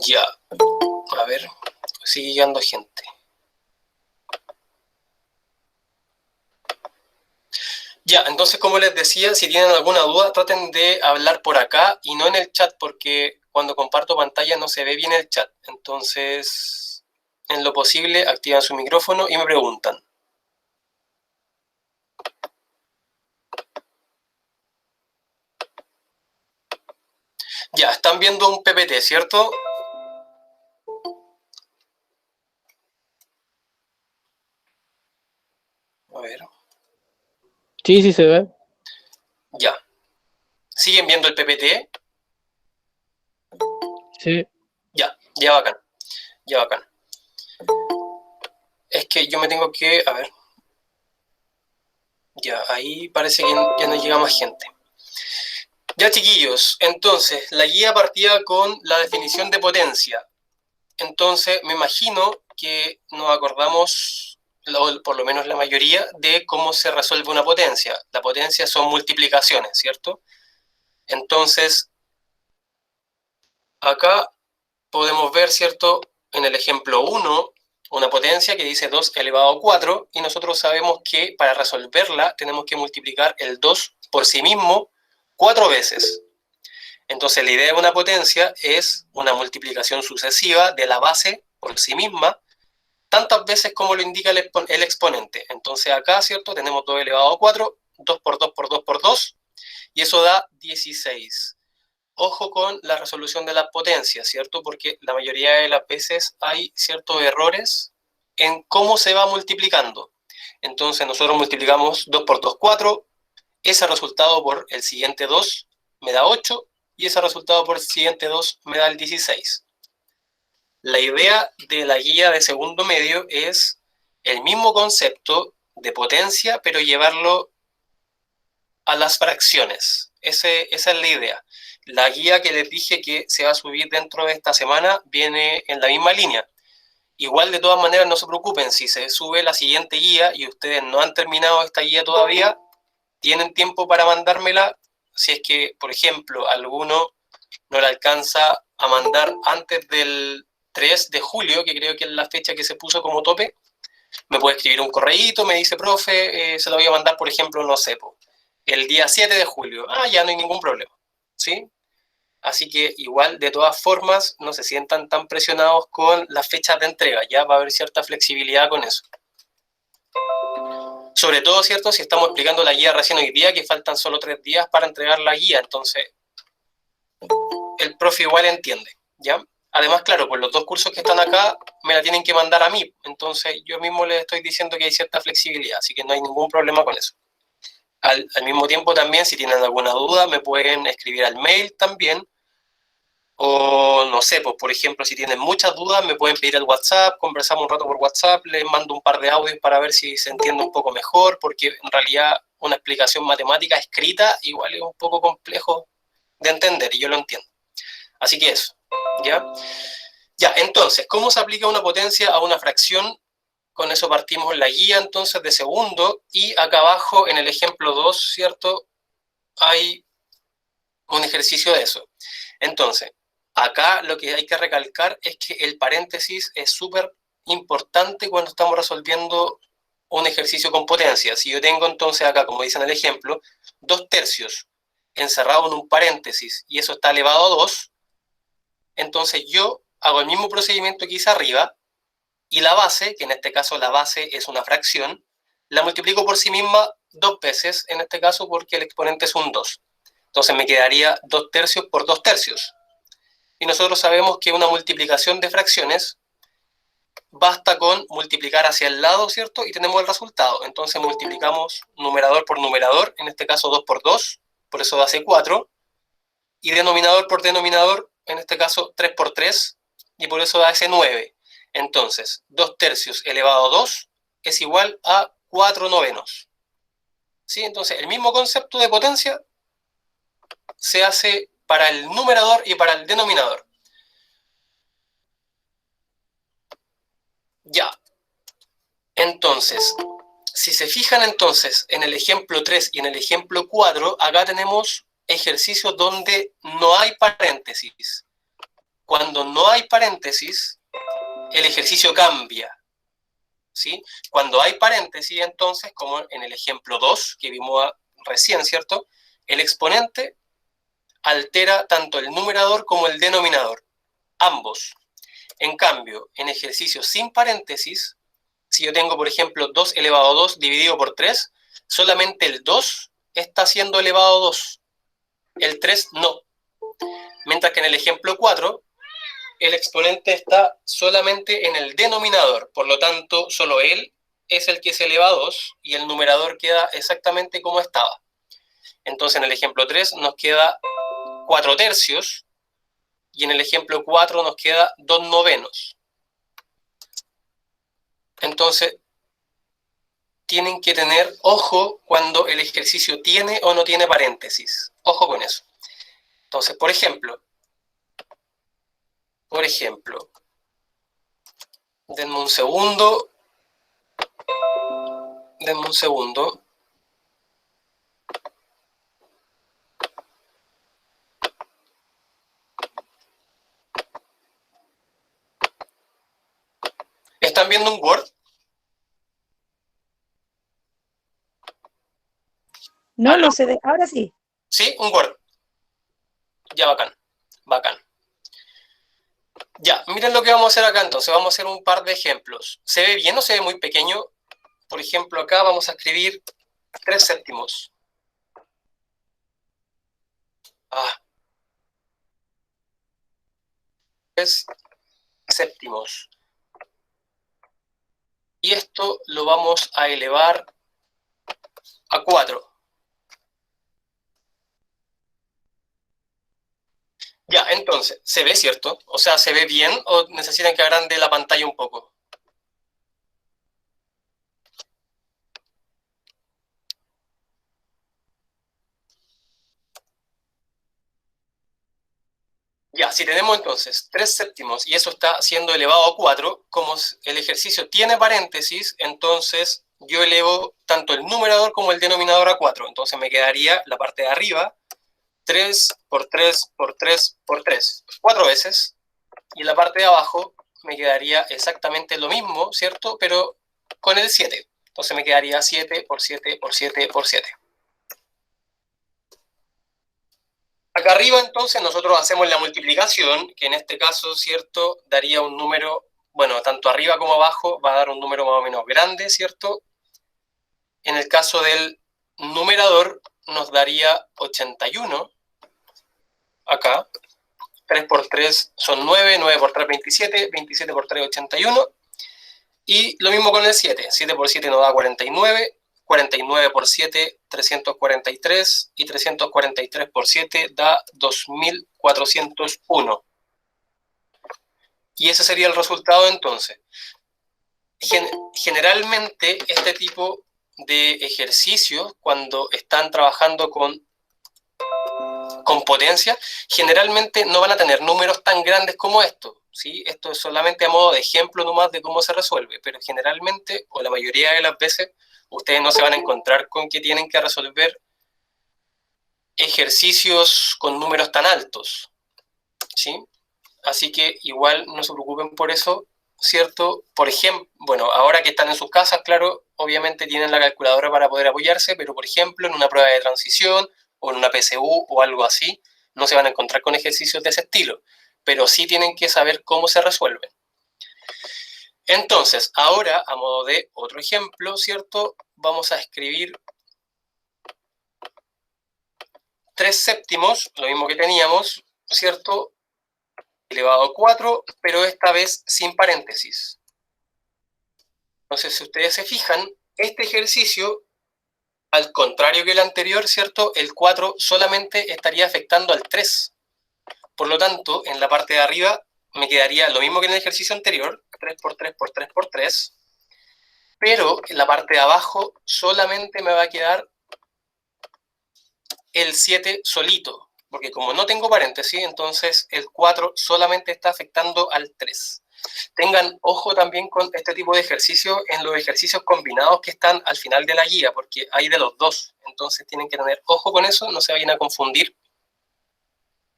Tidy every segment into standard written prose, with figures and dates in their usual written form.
Ya, a ver, sigue llegando gente. Ya, entonces como les decía, si tienen alguna duda, traten de hablar por acá y no en el chat, porque cuando comparto pantalla no se ve bien el chat. Entonces, en lo posible, activan su micrófono y me preguntan. Ya, están viendo un PPT, ¿cierto? A ver. Sí, sí se ve. Ya. ¿Siguen viendo el PPT? Sí. Ya bacán. Ya bacán. Es que yo me tengo que... A ver. Ya, ahí parece que ya no llega más gente. Ya, chiquillos, entonces, la guía partía con la definición de potencia. Entonces, me imagino que nos acordamos, por lo menos la mayoría, de cómo se resuelve una potencia. La potencia son multiplicaciones, ¿cierto? Entonces, acá podemos ver, ¿cierto? En el ejemplo 1, una potencia que dice 2 elevado a 4, y nosotros sabemos que para resolverla tenemos que multiplicar el 2 por sí mismo 4 veces. Entonces, la idea de una potencia es una multiplicación sucesiva de la base por sí misma, tantas veces como lo indica el exponente. Entonces, acá, ¿cierto? Tenemos 2 elevado a 4, 2 por 2 por 2 por 2, y eso da 16. Ojo con la resolución de las potencias, ¿cierto? Porque la mayoría de las veces hay ciertos errores en cómo se va multiplicando. Entonces, nosotros multiplicamos 2 por 2, 4, ese resultado por el siguiente 2 me da 8, y ese resultado por el siguiente 2 me da el 16. La idea de la guía de segundo medio es el mismo concepto de potencia, pero llevarlo a las fracciones. Esa es la idea. La guía que les dije que se va a subir dentro de esta semana viene en la misma línea. Igual, de todas maneras, no se preocupen, si se sube la siguiente guía y ustedes no han terminado esta guía todavía, tienen tiempo para mandármela. Si es que, por ejemplo, alguno no la alcanza a mandar antes del 3 de julio, que creo que es la fecha que se puso como tope, me puede escribir un correíto, me dice, profe, se lo voy a mandar, por ejemplo, no sé, el día 7 de julio. Ah, ya no hay ningún problema, ¿sí? Así que igual, de todas formas, no se sientan tan presionados con las fechas de entrega, ya va a haber cierta flexibilidad con eso. Sobre todo, ¿cierto? Si estamos explicando la guía recién hoy día, que faltan solo 3 días para entregar la guía, entonces el profe igual entiende, ¿ya? Además, claro, pues los dos cursos que están acá me la tienen que mandar a mí, entonces yo mismo les estoy diciendo que hay cierta flexibilidad, así que no hay ningún problema con eso. Al mismo tiempo también, si tienen alguna duda, me pueden escribir al mail también, o no sé, pues por ejemplo, si tienen muchas dudas, me pueden pedir al WhatsApp, conversamos un rato por WhatsApp, les mando un par de audios para ver si se entiende un poco mejor, porque en realidad una explicación matemática escrita igual es un poco complejo de entender, y yo lo entiendo. Así que eso, ¿ya? Ya, entonces, ¿cómo se aplica una potencia a una fracción? Con eso partimos la guía entonces de segundo, y acá abajo en el ejemplo 2, ¿cierto? Hay un ejercicio de eso. Entonces, acá lo que hay que recalcar es que el paréntesis es súper importante cuando estamos resolviendo un ejercicio con potencia. Si yo tengo entonces acá, como dice en el ejemplo, 2/3 encerrado en un paréntesis y eso está elevado a 2, entonces yo hago el mismo procedimiento que hice arriba, y la base, que en este caso la base es una fracción, la multiplico por sí misma 2 veces, en este caso porque el exponente es un 2. Entonces me quedaría 2/3 por 2/3. Y nosotros sabemos que una multiplicación de fracciones basta con multiplicar hacia el lado, ¿cierto? Y tenemos el resultado. Entonces multiplicamos numerador por numerador, en este caso 2 por 2, por eso hace 4, y denominador por denominador, en este caso 3 por 3, y por eso da ese 9. Entonces, 2/3 elevado a 2 es igual a 4/9. ¿Sí? Entonces, el mismo concepto de potencia se hace para el numerador y para el denominador. Ya. Entonces, si se fijan entonces en el ejemplo 3 y en el ejemplo 4, acá tenemos ejercicios donde no hay paréntesis. cuando no hay paréntesis, el ejercicio cambia, ¿sí? Cuando hay paréntesis, entonces, como en el ejemplo 2 que vimos recién, ¿cierto? El exponente altera tanto el numerador como el denominador, ambos. En cambio, en ejercicios sin paréntesis, si yo tengo, por ejemplo, 2 elevado a 2 dividido por 3, solamente el 2 está siendo elevado a 2, el 3 no. Mientras que en el ejemplo 4, el exponente está solamente en el denominador, por lo tanto, solo él es el que se eleva a 2 y el numerador queda exactamente como estaba. Entonces, en el ejemplo 3 nos queda 4 tercios y en el ejemplo 4 nos queda 2 novenos. Entonces, tienen que tener ojo cuando el ejercicio tiene o no tiene paréntesis. Ojo con eso. Entonces, por ejemplo, denme un segundo. ¿Están viendo un Word? No, no se ve. Ahora sí. Sí, un Word. Ya, bacán. Ya, miren lo que vamos a hacer acá entonces. Vamos a hacer un par de ejemplos. ¿Se ve bien o se ve muy pequeño? Por ejemplo, acá vamos a escribir 3 séptimos. 3 séptimos. Y esto lo vamos a elevar a 4. Ya, entonces, ¿se ve, cierto? O sea, ¿se ve bien o necesitan que agrande la pantalla un poco? Ya, si tenemos entonces 3 séptimos y eso está siendo elevado a 4, como el ejercicio tiene paréntesis, entonces yo elevo tanto el numerador como el denominador a 4. Entonces me quedaría la parte de arriba 3 por 3 por 3 por 3, 4 veces. Y en la parte de abajo me quedaría exactamente lo mismo, ¿cierto? Pero con el 7. Entonces me quedaría 7 por 7 por 7 por 7. Acá arriba, entonces, nosotros hacemos la multiplicación, que en este caso, ¿cierto?, daría un número, bueno, tanto arriba como abajo va a dar un número más o menos grande, ¿cierto? En el caso del numerador nos daría 81, acá. 3 por 3 son 9, 9 por 3 27, 27 por 3 81. Y lo mismo con el 7, 7 por 7 nos da 49, 49 por 7, 343, y 343 por 7 da 2401. Y ese sería el resultado entonces. Generalmente este tipo de ejercicios, cuando están trabajando con potencia, generalmente no van a tener números tan grandes como esto, ¿sí? Esto es solamente a modo de ejemplo nomás de cómo se resuelve, pero generalmente, o la mayoría de las veces, ustedes no se van a encontrar con que tienen que resolver ejercicios con números tan altos, ¿sí? Así que igual no se preocupen por eso, ¿cierto? Por ejemplo, bueno, ahora que están en sus casas, claro, obviamente tienen la calculadora para poder apoyarse, pero por ejemplo, en una prueba de transición o en una PSU o algo así, no se van a encontrar con ejercicios de ese estilo, pero sí tienen que saber cómo se resuelven. Entonces, ahora, a modo de otro ejemplo, ¿cierto? Vamos a escribir 3 séptimos, lo mismo que teníamos, ¿cierto?, elevado a 4, pero esta vez sin paréntesis. Entonces, si ustedes se fijan, este ejercicio, al contrario que el anterior, ¿cierto?, el 4 solamente estaría afectando al 3. Por lo tanto, en la parte de arriba me quedaría lo mismo que en el ejercicio anterior, 3 por 3 por 3 por 3, pero en la parte de abajo solamente me va a quedar el 7 solito, porque como no tengo paréntesis, entonces el 4 solamente está afectando al 3. Tengan ojo también con este tipo de ejercicios en los ejercicios combinados que están al final de la guía, porque hay de los dos. Entonces tienen que tener ojo con eso, no se vayan a confundir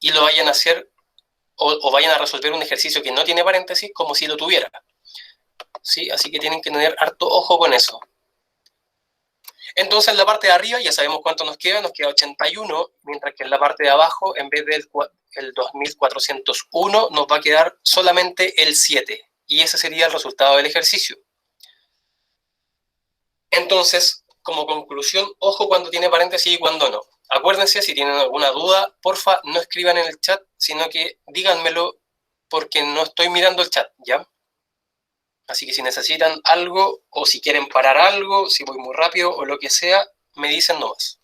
y lo vayan a hacer o vayan a resolver un ejercicio que no tiene paréntesis como si lo tuviera. ¿Sí? Así que tienen que tener harto ojo con eso. Entonces en la parte de arriba ya sabemos cuánto nos queda 81, mientras que en la parte de abajo, en vez del 2401, nos va a quedar solamente el 7, y ese sería el resultado del ejercicio. Entonces, como conclusión, ojo cuando tiene paréntesis y cuando no. Acuérdense, si tienen alguna duda, porfa, no escriban en el chat, sino que díganmelo, porque no estoy mirando el chat, ¿ya? Así que si necesitan algo, o si quieren parar algo, si voy muy rápido, o lo que sea, me dicen nomás.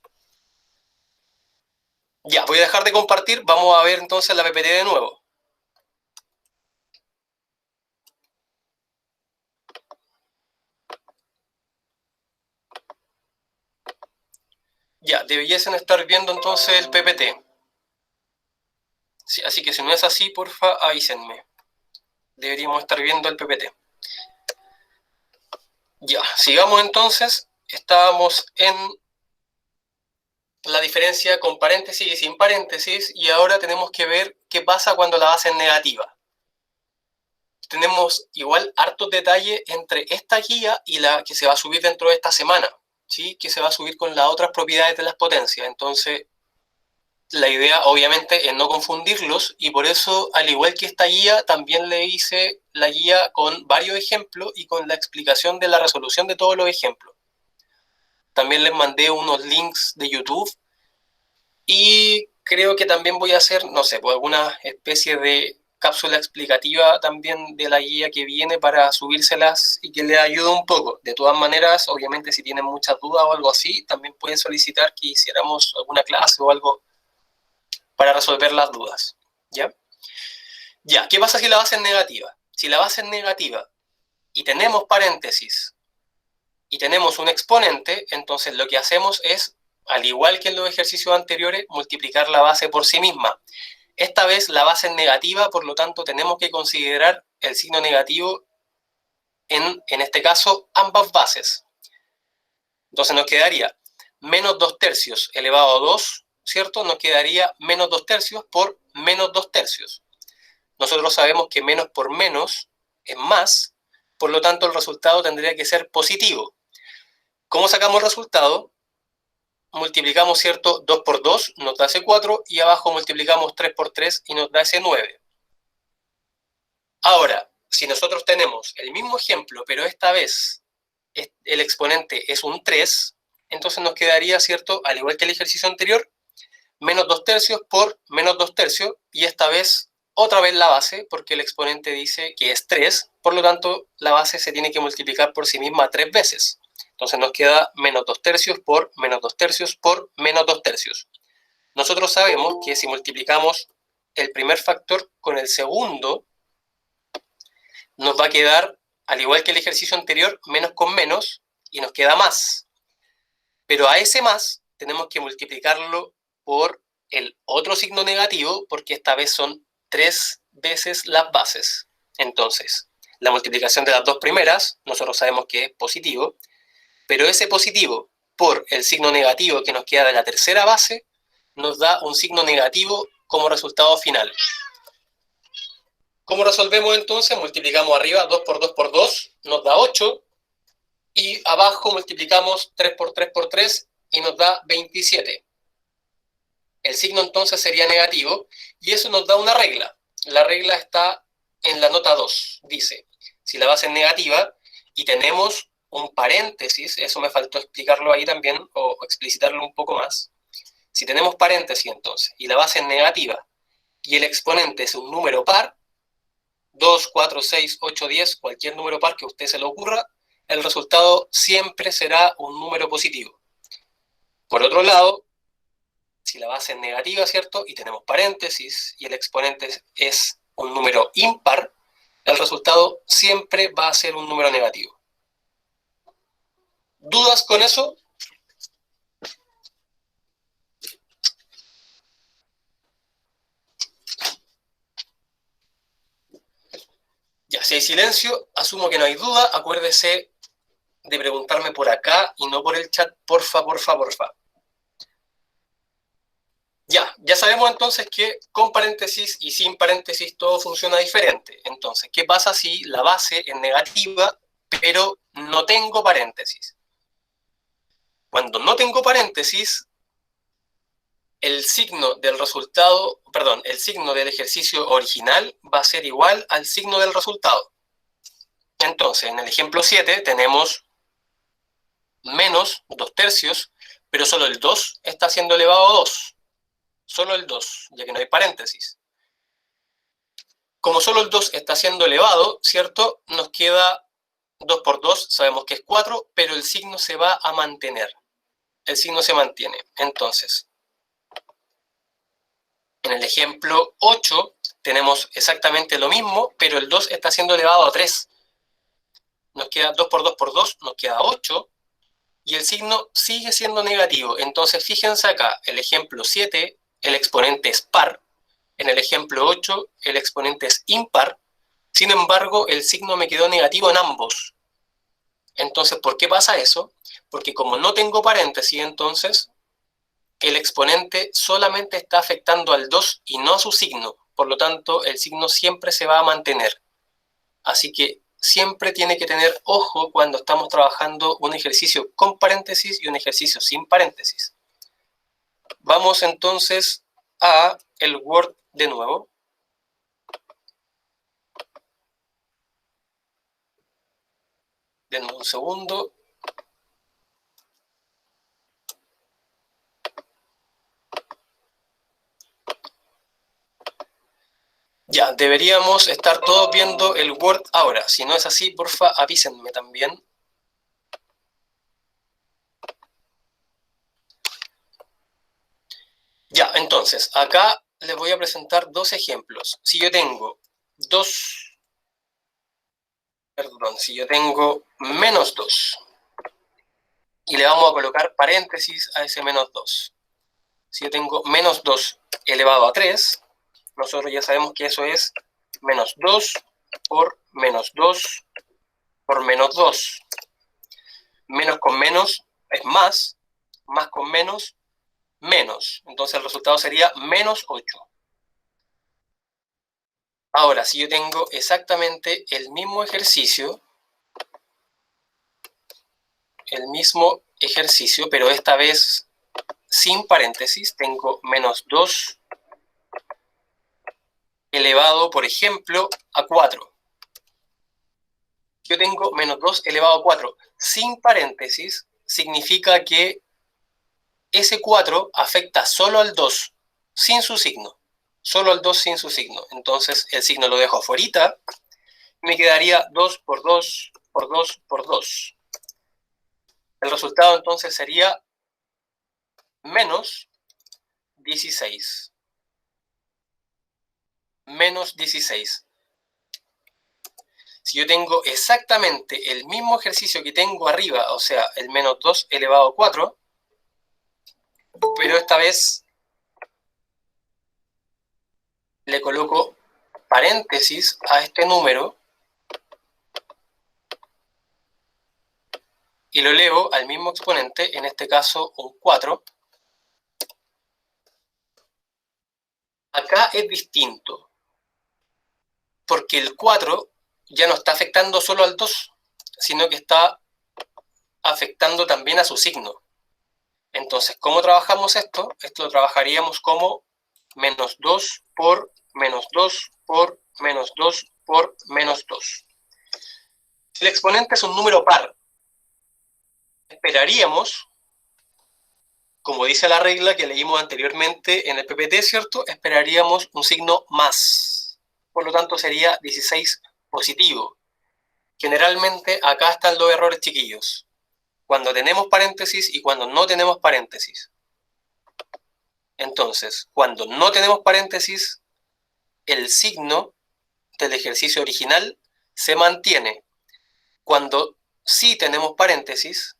Ya, voy a dejar de compartir, vamos a ver entonces la PPT de nuevo. Ya, debiesen estar viendo entonces el PPT. Sí, así que si no es así, porfa, avísenme. Deberíamos estar viendo el PPT. Ya, sigamos entonces. Estábamos en la diferencia con paréntesis y sin paréntesis, y ahora tenemos que ver qué pasa cuando la base es negativa. Tenemos igual hartos detalles entre esta guía y la que se va a subir dentro de esta semana, ¿sí? Que se va a subir con las otras propiedades de las potencias. Entonces, la idea obviamente es no confundirlos, y por eso, al igual que esta guía, también le hice la guía con varios ejemplos y con la explicación de la resolución de todos los ejemplos. También les mandé unos links de YouTube, y creo que también voy a hacer, no sé, pues alguna especie de cápsula explicativa también de la guía que viene para subírselas y que les ayude un poco. De todas maneras, obviamente, si tienen muchas dudas o algo así, también pueden solicitar que hiciéramos alguna clase o algo para resolver las dudas, ¿ya? Ya, ¿qué pasa si la base es negativa? Si la base es negativa y tenemos paréntesis y tenemos un exponente, entonces lo que hacemos es, al igual que en los ejercicios anteriores, multiplicar la base por sí misma. Esta vez la base es negativa, por lo tanto tenemos que considerar el signo negativo en este caso, ambas bases. Entonces nos quedaría menos 2 tercios elevado a 2, ¿cierto? Nos quedaría menos 2 tercios por menos 2 tercios. Nosotros sabemos que menos por menos es más, por lo tanto el resultado tendría que ser positivo. ¿Cómo sacamos el resultado? Multiplicamos, ¿cierto? 2 por 2 nos da ese 4, y abajo multiplicamos 3 por 3 y nos da ese 9. Ahora, si nosotros tenemos el mismo ejemplo, pero esta vez el exponente es un 3, entonces nos quedaría, ¿cierto? Al igual que el ejercicio anterior, menos 2 tercios por menos 2 tercios, y esta vez otra vez la base, porque el exponente dice que es 3, por lo tanto la base se tiene que multiplicar por sí misma 3 veces. Entonces nos queda menos 2 tercios por menos 2 tercios por menos 2 tercios. Nosotros sabemos que si multiplicamos el primer factor con el segundo, nos va a quedar, al igual que el ejercicio anterior, menos con menos, y nos queda más. Pero a ese más tenemos que multiplicarlo por el otro signo negativo, porque esta vez son 3 veces las bases. Entonces, la multiplicación de las dos primeras, nosotros sabemos que es positivo, pero ese positivo por el signo negativo que nos queda de la tercera base, nos da un signo negativo como resultado final. ¿Cómo resolvemos entonces? Multiplicamos arriba 2 por 2 por 2, nos da 8, y abajo multiplicamos 3 por 3 por 3 y nos da 27. El signo entonces sería negativo, y eso nos da una regla. La regla está en la nota 2. Dice, si la base es negativa y tenemos un paréntesis, eso me faltó explicarlo ahí también, o explicitarlo un poco más. Si tenemos paréntesis entonces, y la base es negativa, y el exponente es un número par, 2, 4, 6, 8, 10, cualquier número par que a usted se le ocurra, el resultado siempre será un número positivo. Por otro lado, si la base es negativa, ¿cierto? Y tenemos paréntesis y el exponente es un número impar, el resultado siempre va a ser un número negativo. ¿Dudas con eso? Ya, si hay silencio, asumo que no hay duda. Acuérdese de preguntarme por acá y no por el chat, porfa, porfa, porfa. Ya sabemos entonces que con paréntesis y sin paréntesis todo funciona diferente. Entonces, ¿qué pasa si la base es negativa, pero no tengo paréntesis? Cuando no tengo paréntesis, el signo del resultado, perdón, el signo del ejercicio original va a ser igual al signo del resultado. Entonces, en el ejemplo 7 tenemos menos 2/3, pero solo el 2 está siendo elevado a 2. Solo el 2, ya que no hay paréntesis. Como solo el 2 está siendo elevado, ¿cierto? Nos queda 2 por 2, sabemos que es 4, pero el signo se va a mantener. El signo se mantiene. Entonces, en el ejemplo 8 tenemos exactamente lo mismo, pero el 2 está siendo elevado a 3. Nos queda 2 por 2 por 2, nos queda 8, y el signo sigue siendo negativo. Entonces, fíjense acá, el ejemplo 7, el exponente es par. En el ejemplo 8, el exponente es impar. Sin embargo, el signo me quedó negativo en ambos. Entonces, ¿por qué pasa eso? Porque como no tengo paréntesis, entonces, el exponente solamente está afectando al 2 y no a su signo. Por lo tanto, el signo siempre se va a mantener. Así que siempre tiene que tener ojo cuando estamos trabajando un ejercicio con paréntesis y un ejercicio sin paréntesis. Vamos entonces a el Word de nuevo. Denme un segundo. Ya, deberíamos estar todos viendo el Word ahora. Si no es así, porfa, avísenme también. Ya, entonces, acá les voy a presentar dos ejemplos. Si yo tengo menos 2 y le vamos a colocar paréntesis a ese menos 2. Si yo tengo menos 2 elevado a 3, nosotros ya sabemos que eso es menos 2 por menos 2 por menos 2. Menos con menos es más con menos, menos. Entonces el resultado sería menos 8. Ahora, si yo tengo exactamente el mismo ejercicio, pero esta vez sin paréntesis, tengo menos 2 elevado, por ejemplo, a 4. Yo tengo menos 2 elevado a 4 sin paréntesis, significa que ese 4 afecta solo al 2, sin su signo. Solo al 2 sin su signo. Entonces el signo lo dejo afuera. Me quedaría 2 por 2 por 2 por 2. El resultado entonces sería menos 16. Menos 16. Si yo tengo exactamente el mismo ejercicio que tengo arriba, o sea, el menos 2 elevado a 4, pero esta vez le coloco paréntesis a este número y lo elevo al mismo exponente, en este caso un 4. Acá es distinto, porque el 4 ya no está afectando solo al 2, sino que está afectando también a su signo. Entonces, ¿cómo trabajamos esto? Esto lo trabajaríamos como menos 2 por menos 2 por menos 2 por menos 2. Si el exponente es un número par, esperaríamos, como dice la regla que leímos anteriormente en el PPT, ¿cierto? Esperaríamos un signo más. Por lo tanto, sería 16 positivo. Generalmente, acá están los errores, chiquillos. Cuando tenemos paréntesis y cuando no tenemos paréntesis. Entonces, cuando no tenemos paréntesis, el signo del ejercicio original se mantiene. Cuando sí tenemos paréntesis,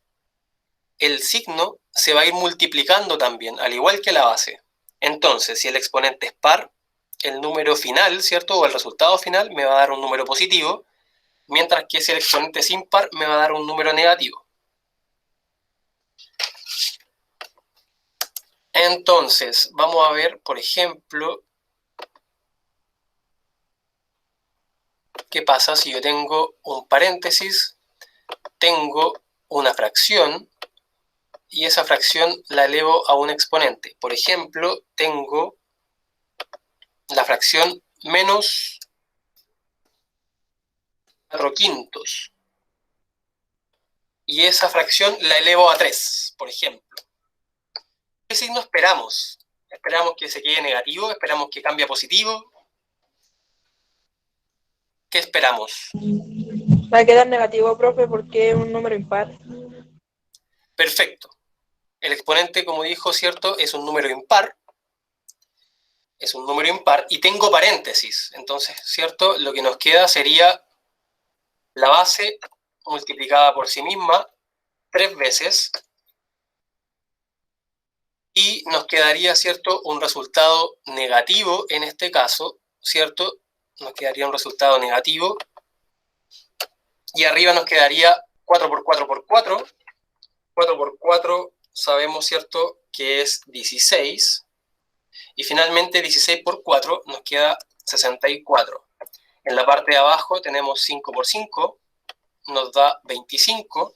el signo se va a ir multiplicando también, al igual que la base. Entonces, si el exponente es par, el número final, ¿cierto? O el resultado final me va a dar un número positivo, mientras que si el exponente es impar, me va a dar un número negativo. Entonces, vamos a ver, por ejemplo, qué pasa si yo tengo un paréntesis, tengo una fracción, y esa fracción la elevo a un exponente. Por ejemplo, tengo la fracción menos 4 quintos. Y esa fracción la elevo a 3, por ejemplo. ¿Qué signo esperamos? ¿Esperamos que se quede negativo? ¿Esperamos que cambie a positivo? ¿Qué esperamos? Va a quedar negativo, profe, porque es un número impar. Perfecto. El exponente, como dijo, ¿cierto? Es un número impar. Es un número impar y tengo paréntesis. Entonces, ¿cierto? Lo que nos queda sería la base multiplicada por sí misma 3 veces y nos quedaría, ¿cierto? Un resultado negativo en este caso, ¿cierto? Nos quedaría un resultado negativo y arriba nos quedaría 4 por 4 por 4. 4 por 4 sabemos, ¿cierto? Que es 16. Y finalmente 16 por 4 nos queda 64. En la parte de abajo tenemos 5 por 5, nos da 25.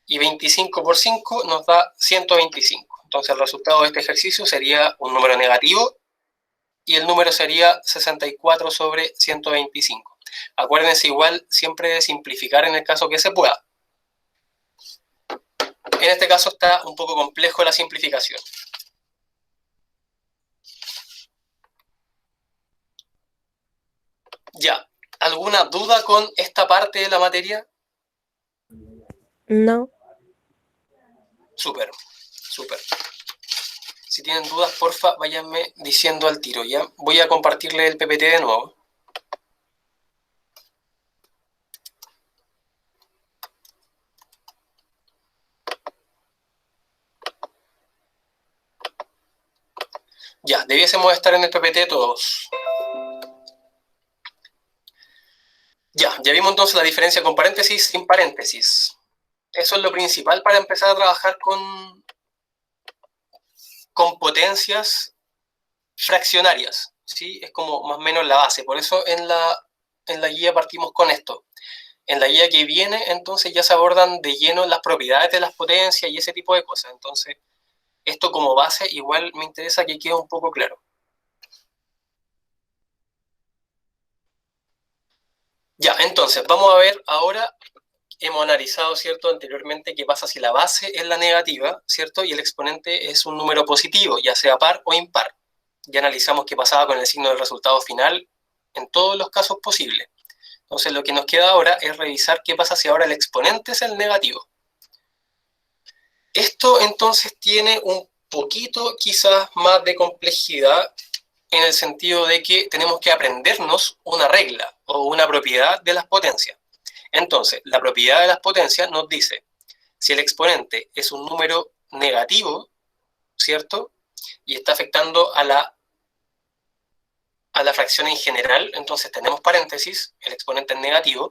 Y 25 por 5 nos da 125. Entonces el resultado de este ejercicio sería un número negativo y el número sería 64 sobre 125. Acuérdense igual siempre de simplificar en el caso que se pueda. En este caso está un poco complejo la simplificación. Ya, ¿alguna duda con esta parte de la materia? No. Súper, súper. Si tienen dudas, porfa, váyanme diciendo al tiro, ¿ya? Voy a compartirle el PPT de nuevo. Ya, debiésemos estar en el PPT todos. Ya vimos entonces la diferencia con paréntesis, sin paréntesis. Eso es lo principal para empezar a trabajar con potencias fraccionarias, ¿sí? Es como más o menos la base. Por eso en la guía partimos con esto. En la guía que viene, entonces, ya se abordan de lleno las propiedades de las potencias y ese tipo de cosas. Entonces, esto como base igual me interesa que quede un poco claro. Ya, entonces, vamos a ver ahora, hemos analizado, ¿cierto?, anteriormente qué pasa si la base es la negativa, ¿cierto?, y el exponente es un número positivo, ya sea par o impar. Ya analizamos qué pasaba con el signo del resultado final en todos los casos posibles. Entonces, lo que nos queda ahora es revisar qué pasa si ahora el exponente es el negativo. Esto, entonces, tiene un poquito, quizás, más de complejidad en el sentido de que tenemos que aprendernos una regla o una propiedad de las potencias. Entonces, la propiedad de las potencias nos dice, si el exponente es un número negativo, ¿cierto?, y está afectando a la fracción en general, entonces tenemos paréntesis, el exponente es negativo,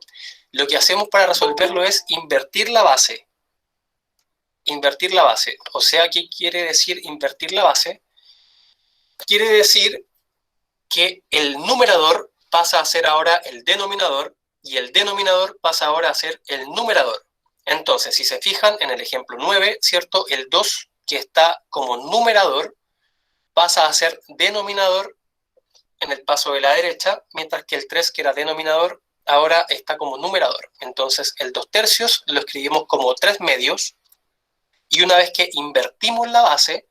lo que hacemos para resolverlo es invertir la base. Invertir la base. O sea, ¿qué quiere decir invertir la base? Quiere decir que el numerador pasa a ser ahora el denominador y el denominador pasa ahora a ser el numerador. Entonces, si se fijan en el ejemplo 9, ¿cierto? El 2, que está como numerador, pasa a ser denominador en el paso de la derecha, mientras que el 3, que era denominador, ahora está como numerador. Entonces, el 2/3 lo escribimos como 3/2, y una vez que invertimos la base,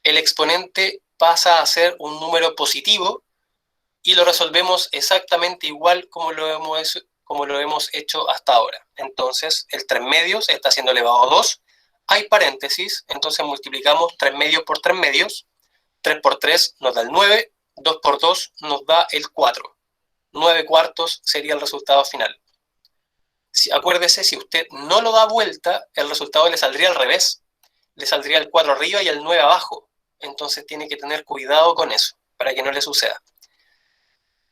el exponente pasa a ser un número positivo y lo resolvemos exactamente igual como lo hemos hecho hasta ahora. Entonces, el 3/2 está siendo elevado a 2, hay paréntesis, entonces multiplicamos 3/2 por 3/2, 3 por 3 nos da el 9, 2 por 2 nos da el 4. 9/4 sería el resultado final. Acuérdese, si usted no lo da vuelta, el resultado le saldría al revés. Le saldría el 4 arriba y el 9 abajo. Entonces tiene que tener cuidado con eso, para que no le suceda.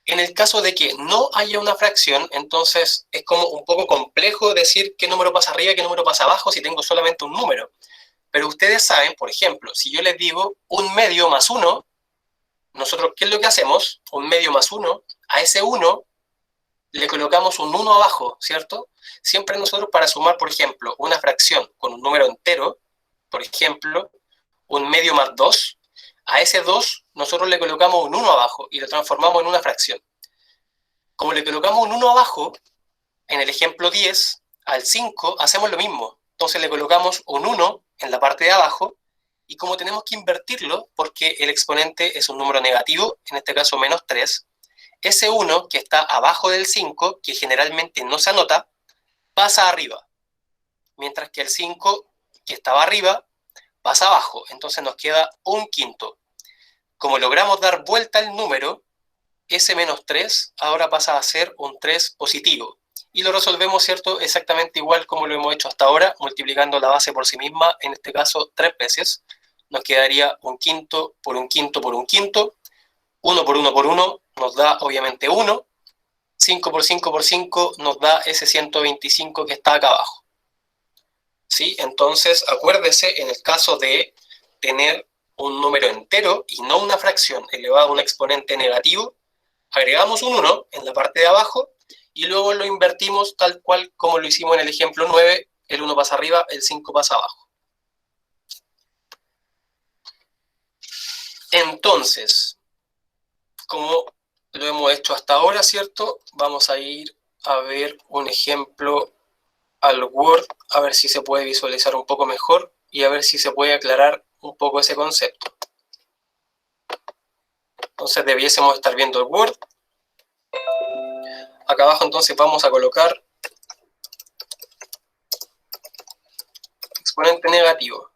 En el caso de que no haya una fracción, entonces es como un poco complejo decir qué número pasa arriba y qué número pasa abajo si tengo solamente un número. Pero ustedes saben, por ejemplo, si yo les digo 1/2 más 1, nosotros, ¿qué es lo que hacemos? 1/2 más 1, a ese 1 le colocamos un 1 abajo, ¿cierto? Siempre nosotros para sumar, por ejemplo, una fracción con un número entero, por ejemplo, 1/2 más 2, a ese 2 nosotros le colocamos un 1 abajo y lo transformamos en una fracción. Como le colocamos un 1 abajo, en el ejemplo 10, al 5 hacemos lo mismo. Entonces le colocamos un 1 en la parte de abajo y como tenemos que invertirlo, porque el exponente es un número negativo, en este caso menos 3, ese 1 que está abajo del 5, que generalmente no se anota, pasa arriba, mientras que el 5 que estaba arriba pasa abajo, entonces nos queda un quinto. Como logramos dar vuelta al número, ese menos 3 ahora pasa a ser un 3 positivo. Y lo resolvemos, ¿cierto? Exactamente igual como lo hemos hecho hasta ahora, multiplicando la base por sí misma, en este caso 3 veces. Nos quedaría un quinto por un quinto por un quinto. 1 por 1 por 1 nos da obviamente 1. 5 por 5 por 5 nos da ese 125 que está acá abajo. ¿Sí? Entonces, acuérdese, en el caso de tener un número entero y no una fracción elevado a un exponente negativo, agregamos un 1 en la parte de abajo y luego lo invertimos tal cual como lo hicimos en el ejemplo 9, el 1 pasa arriba, el 5 pasa abajo. Entonces, como lo hemos hecho hasta ahora, ¿cierto? Vamos a ir a ver un ejemplo al Word, a ver si se puede visualizar un poco mejor y a ver si se puede aclarar un poco ese concepto. Entonces debiésemos estar viendo el Word. Acá abajo entonces vamos a colocar exponente negativo.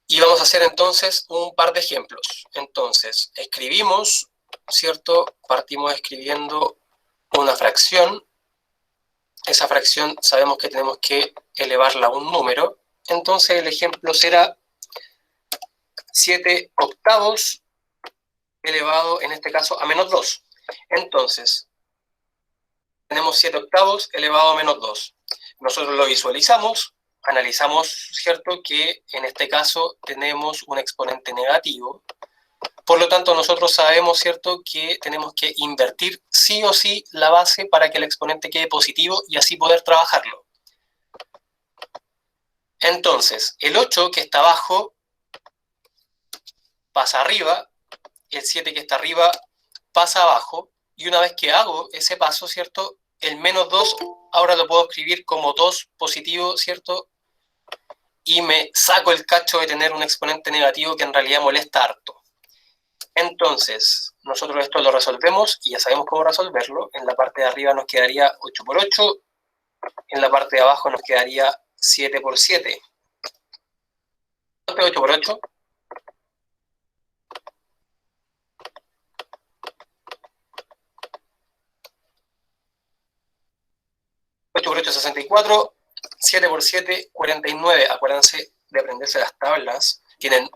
Y vamos a hacer entonces un par de ejemplos. Entonces, escribimos, ¿cierto? Partimos escribiendo una fracción. Esa fracción sabemos que tenemos que elevarla a un número. Entonces el ejemplo será 7 octavos elevado, en este caso, a menos 2. Entonces, tenemos 7 octavos elevado a menos 2. Nosotros lo visualizamos, analizamos, ¿cierto?, que en este caso tenemos un exponente negativo. Por lo tanto, nosotros sabemos, ¿cierto?, que tenemos que invertir sí o sí la base para que el exponente quede positivo y así poder trabajarlo. Entonces, el 8 que está abajo pasa arriba, el 7 que está arriba pasa abajo, y una vez que hago ese paso, ¿cierto?, el menos 2 ahora lo puedo escribir como 2 positivo, ¿cierto?, y me saco el cacho de tener un exponente negativo que en realidad molesta harto. Entonces, nosotros esto lo resolvemos y ya sabemos cómo resolverlo. En la parte de arriba nos quedaría 8 por 8, en la parte de abajo nos quedaría 7 por 7. ¿Cuánto es 8 por 8? 8 por 8 es 64, 7 por 7, 49. Acuérdense de aprenderse las tablas. Tienen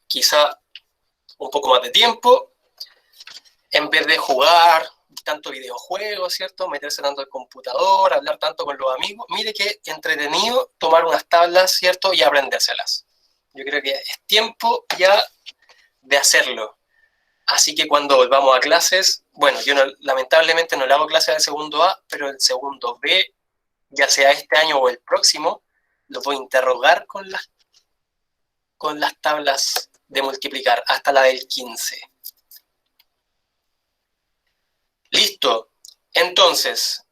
quizá un poco más de tiempo. En vez de jugar tanto videojuegos, ¿cierto? Meterse tanto al computador, hablar tanto con los amigos. Mire qué entretenido tomar unas tablas, ¿cierto? Y aprendérselas. Yo creo que es tiempo ya de hacerlo. Así que cuando volvamos a clases, bueno, yo lamentablemente no le hago clases del segundo A, pero el segundo B, ya sea este año o el próximo, los voy a interrogar con las tablas de multiplicar, hasta la del 15. Listo. Entonces,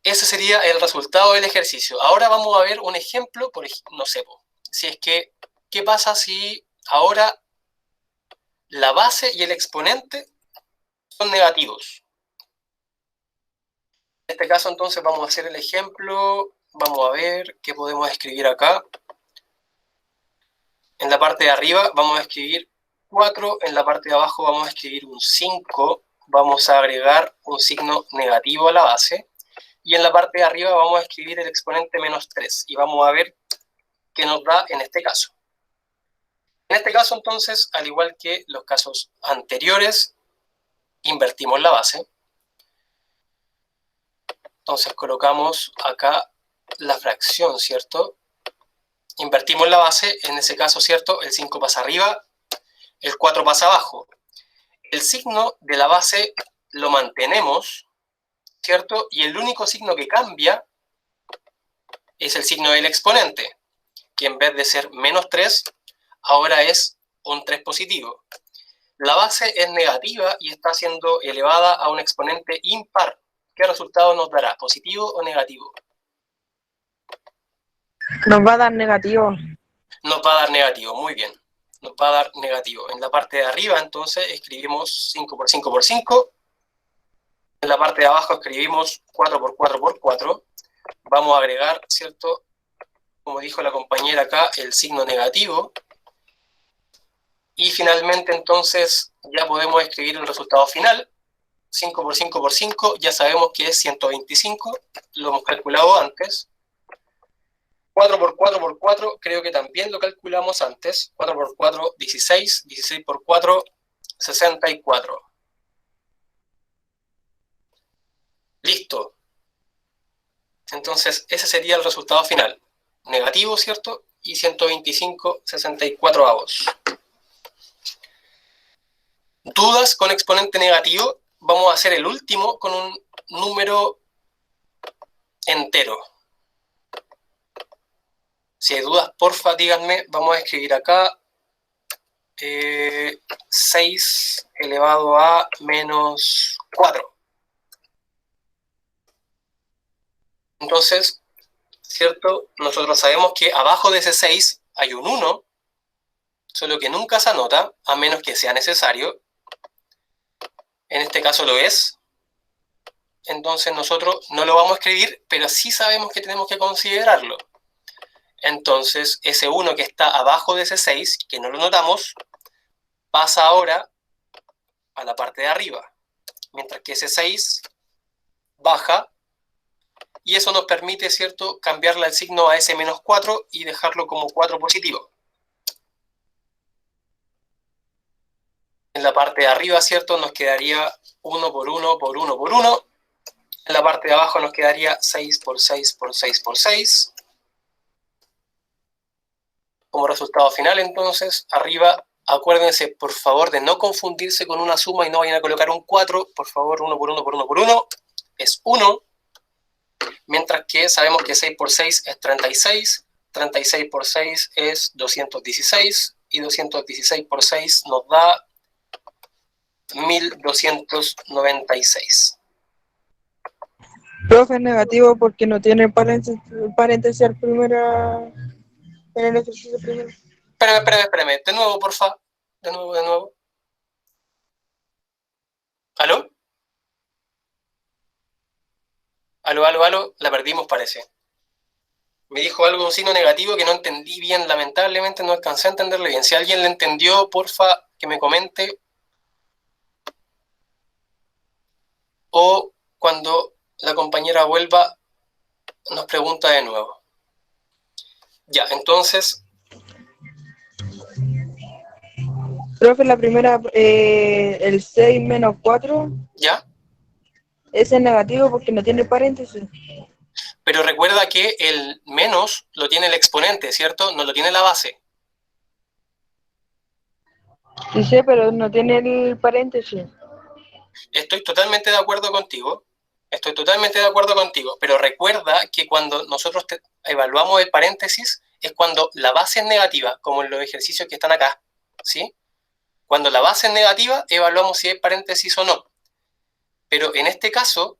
ese sería el resultado del ejercicio. Ahora vamos a ver un ejemplo, no sé, si es que, ¿qué pasa si ahora la base y el exponente son negativos? En este caso, entonces, vamos a hacer el ejemplo. Vamos a ver qué podemos escribir acá. En la parte de arriba vamos a escribir 4, en la parte de abajo vamos a escribir un 5, vamos a agregar un signo negativo a la base, y en la parte de arriba vamos a escribir el exponente menos 3, y vamos a ver qué nos da en este caso. En este caso, entonces, al igual que los casos anteriores, invertimos la base. Entonces colocamos acá la fracción, ¿cierto? Invertimos la base, en ese caso, ¿cierto? El 5 pasa arriba, el 4 pasa abajo. El signo de la base lo mantenemos, ¿cierto? Y el único signo que cambia es el signo del exponente, que en vez de ser menos 3, ahora es un 3 positivo. La base es negativa y está siendo elevada a un exponente impar. ¿Qué resultado nos dará? ¿Positivo o negativo? Nos va a dar negativo. Nos va a dar negativo, muy bien. Nos va a dar negativo. En la parte de arriba, entonces, escribimos 5 por 5 por 5. En la parte de abajo escribimos 4 por 4 por 4. Vamos a agregar, ¿cierto? Como dijo la compañera acá, el signo negativo. Y finalmente, entonces, ya podemos escribir el resultado final. 5 por 5 por 5, ya sabemos que es 125. Lo hemos calculado antes. 4 por 4 por 4, creo que también lo calculamos antes. 4 por 4, 16. 16 por 4, 64. Listo. Entonces, ese sería el resultado final. Negativo, ¿cierto? Y 125, 64 avos. ¿Dudas con exponente negativo? Vamos a hacer el último con un número entero. Si hay dudas, porfa, díganme. Vamos a escribir acá 6 elevado a menos 4. Entonces, ¿cierto? Nosotros sabemos que abajo de ese 6 hay un 1, solo que nunca se anota, a menos que sea necesario. En este caso lo es. Entonces nosotros no lo vamos a escribir, pero sí sabemos que tenemos que considerarlo. Entonces, ese 1 que está abajo de ese 6, que no lo notamos, pasa ahora a la parte de arriba, mientras que ese 6 baja, y eso nos permite, ¿cierto?, cambiarle el signo a ese menos 4 y dejarlo como 4 positivo. En la parte de arriba, ¿cierto?, nos quedaría 1 por 1 por 1 por 1. En la parte de abajo nos quedaría 6 por 6 por 6 por 6. Como resultado final, entonces, arriba, acuérdense, por favor, de no confundirse con una suma y no vayan a colocar un 4. Por favor, 1 por 1 por 1 por 1 es 1. Mientras que sabemos que 6 por 6 es 36. 36 por 6 es 216. Y 216 por 6 nos da 1296. Profe, negativo porque no tiene paréntesis al primera, en el ejercicio primero. Espérame. De nuevo, porfa. De nuevo. ¿Aló? Aló. La perdimos, parece. Me dijo algo, un signo negativo que no entendí bien. Lamentablemente no alcancé a entenderle bien. Si alguien le entendió, porfa, que me comente. O cuando la compañera vuelva, nos pregunta de nuevo. Ya, entonces... Profe, la primera, el 6 menos 4, ¿Ya? ese es negativo porque no tiene paréntesis. Pero recuerda que el menos lo tiene el exponente, ¿cierto? No lo tiene la base. Sí sé, pero no tiene el paréntesis. Estoy totalmente de acuerdo contigo. Pero recuerda que cuando nosotros evaluamos el paréntesis es cuando la base es negativa, como en los ejercicios que están acá, ¿sí? Cuando la base es negativa, evaluamos si hay paréntesis o no. Pero en este caso,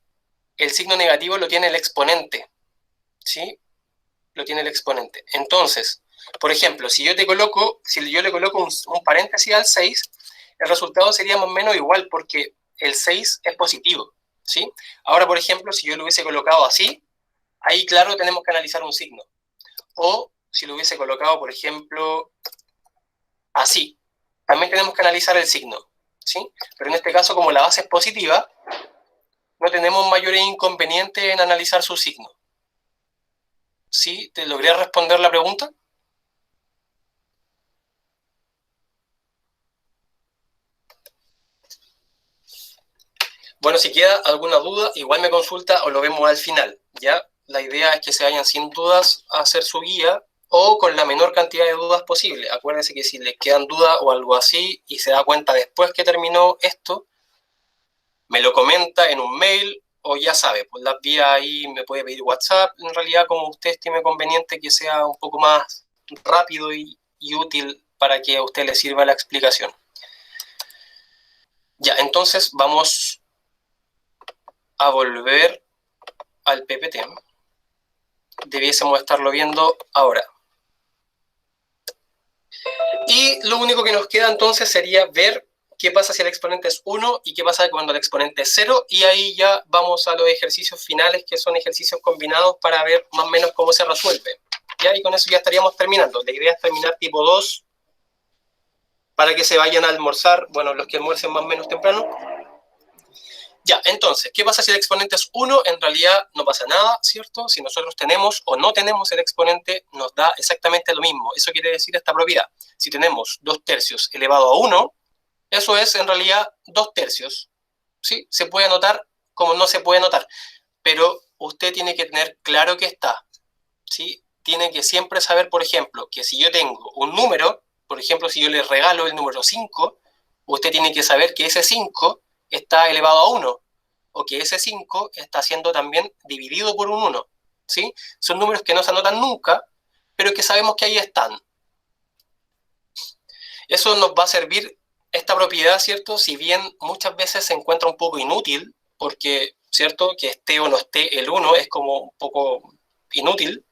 el signo negativo lo tiene el exponente, ¿sí? Lo tiene el exponente. Entonces, por ejemplo, si yo le coloco un paréntesis al 6, el resultado sería más o menos igual porque el 6 es positivo, ¿sí? Ahora, por ejemplo, si yo lo hubiese colocado así, ahí, claro, tenemos que analizar un signo. O si lo hubiese colocado, por ejemplo, así, también tenemos que analizar el signo, ¿sí? Pero en este caso, como la base es positiva, no tenemos mayores inconvenientes en analizar su signo. ¿Sí? ¿Te logré responder la pregunta? Bueno, si queda alguna duda, igual me consulta o lo vemos al final, ¿ya? La idea es que se vayan sin dudas a hacer su guía o con la menor cantidad de dudas posible. Acuérdense que si les quedan dudas o algo así y se da cuenta después que terminó esto, me lo comenta en un mail o ya sabe, pues las vías ahí me puede pedir WhatsApp, en realidad como usted estime conveniente que sea un poco más rápido y útil para que a usted le sirva la explicación. Ya, entonces vamos a volver al PPT. Debiésemos estarlo viendo ahora. Y lo único que nos queda entonces sería ver qué pasa si el exponente es 1 y qué pasa cuando el exponente es 0. Y ahí ya vamos a los ejercicios finales, que son ejercicios combinados para ver más o menos cómo se resuelve. ¿Ya? Y con eso ya estaríamos terminando. La idea es terminar tipo 2 para que se vayan a almorzar, bueno, los que almuercen más o menos temprano. Ya, entonces, ¿qué pasa si el exponente es 1? En realidad no pasa nada, ¿cierto? Si nosotros tenemos o no tenemos el exponente, nos da exactamente lo mismo. Eso quiere decir esta propiedad. Si tenemos 2 tercios elevado a 1, eso es en realidad 2 tercios. ¿Sí? Se puede anotar como no se puede anotar, pero usted tiene que tener claro que está. ¿Sí? Tiene que siempre saber, por ejemplo, que si yo tengo un número, por ejemplo, si yo le regalo el número 5, usted tiene que saber que ese 5 está elevado a 1, o que ese 5 está siendo también dividido por un 1, ¿sí? Son números que no se anotan nunca, pero que sabemos que ahí están. Eso nos va a servir, esta propiedad, ¿cierto? Si bien muchas veces se encuentra un poco inútil, porque, ¿cierto? Que esté o no esté el 1 es como un poco inútil,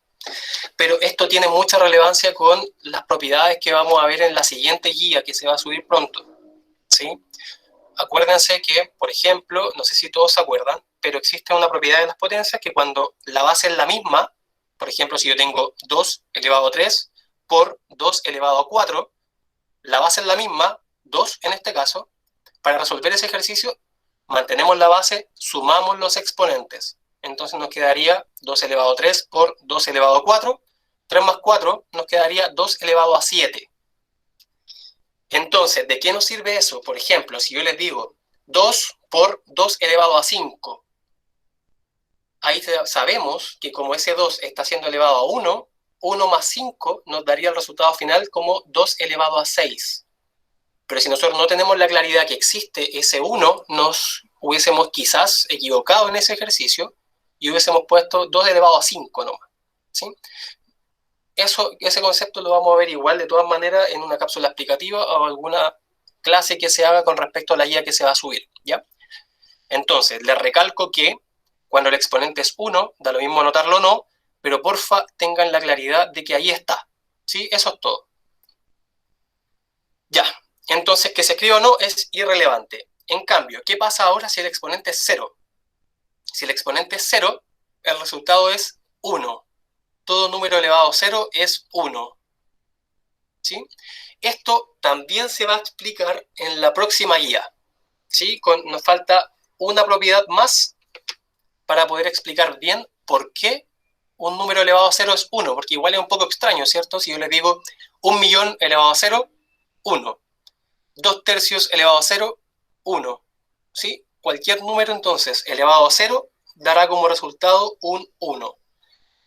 pero esto tiene mucha relevancia con las propiedades que vamos a ver en la siguiente guía que se va a subir pronto, ¿sí? Acuérdense que, por ejemplo, no sé si todos se acuerdan, pero existe una propiedad de las potencias que cuando la base es la misma, por ejemplo, si yo tengo 2 elevado a 3 por 2 elevado a 4, la base es la misma, 2 en este caso, para resolver ese ejercicio, mantenemos la base, sumamos los exponentes. Entonces nos quedaría 2 elevado a 3 por 2 elevado a 4, 3 más 4 nos quedaría 2 elevado a 7. Entonces, ¿de qué nos sirve eso? Por ejemplo, si yo les digo 2 por 2 elevado a 5, ahí sabemos que como ese 2 está siendo elevado a 1, 1 más 5 nos daría el resultado final como 2 elevado a 6. Pero si nosotros no tenemos la claridad que existe ese 1, nos hubiésemos quizás equivocado en ese ejercicio y hubiésemos puesto 2 elevado a 5 nomás, ¿sí? Ese concepto lo vamos a ver igual de todas maneras en una cápsula explicativa o alguna clase que se haga con respecto a la guía que se va a subir, ¿ya? Entonces, les recalco que cuando el exponente es 1, da lo mismo anotarlo o no, pero porfa tengan la claridad de que ahí está, ¿sí? Eso es todo. Ya, entonces que se escriba o no es irrelevante. En cambio, ¿qué pasa ahora si el exponente es 0? Si el exponente es 0, el resultado es 1. Todo número elevado a 0 es 1. ¿Sí? Esto también se va a explicar en la próxima guía. ¿Sí? Nos falta una propiedad más para poder explicar bien por qué un número elevado a 0 es 1, porque igual es un poco extraño, ¿cierto? Si yo les digo 1.000.000 elevado a 0, 1. 2 tercios elevado a 0, 1. ¿Sí? Cualquier número entonces elevado a 0 dará como resultado un 1.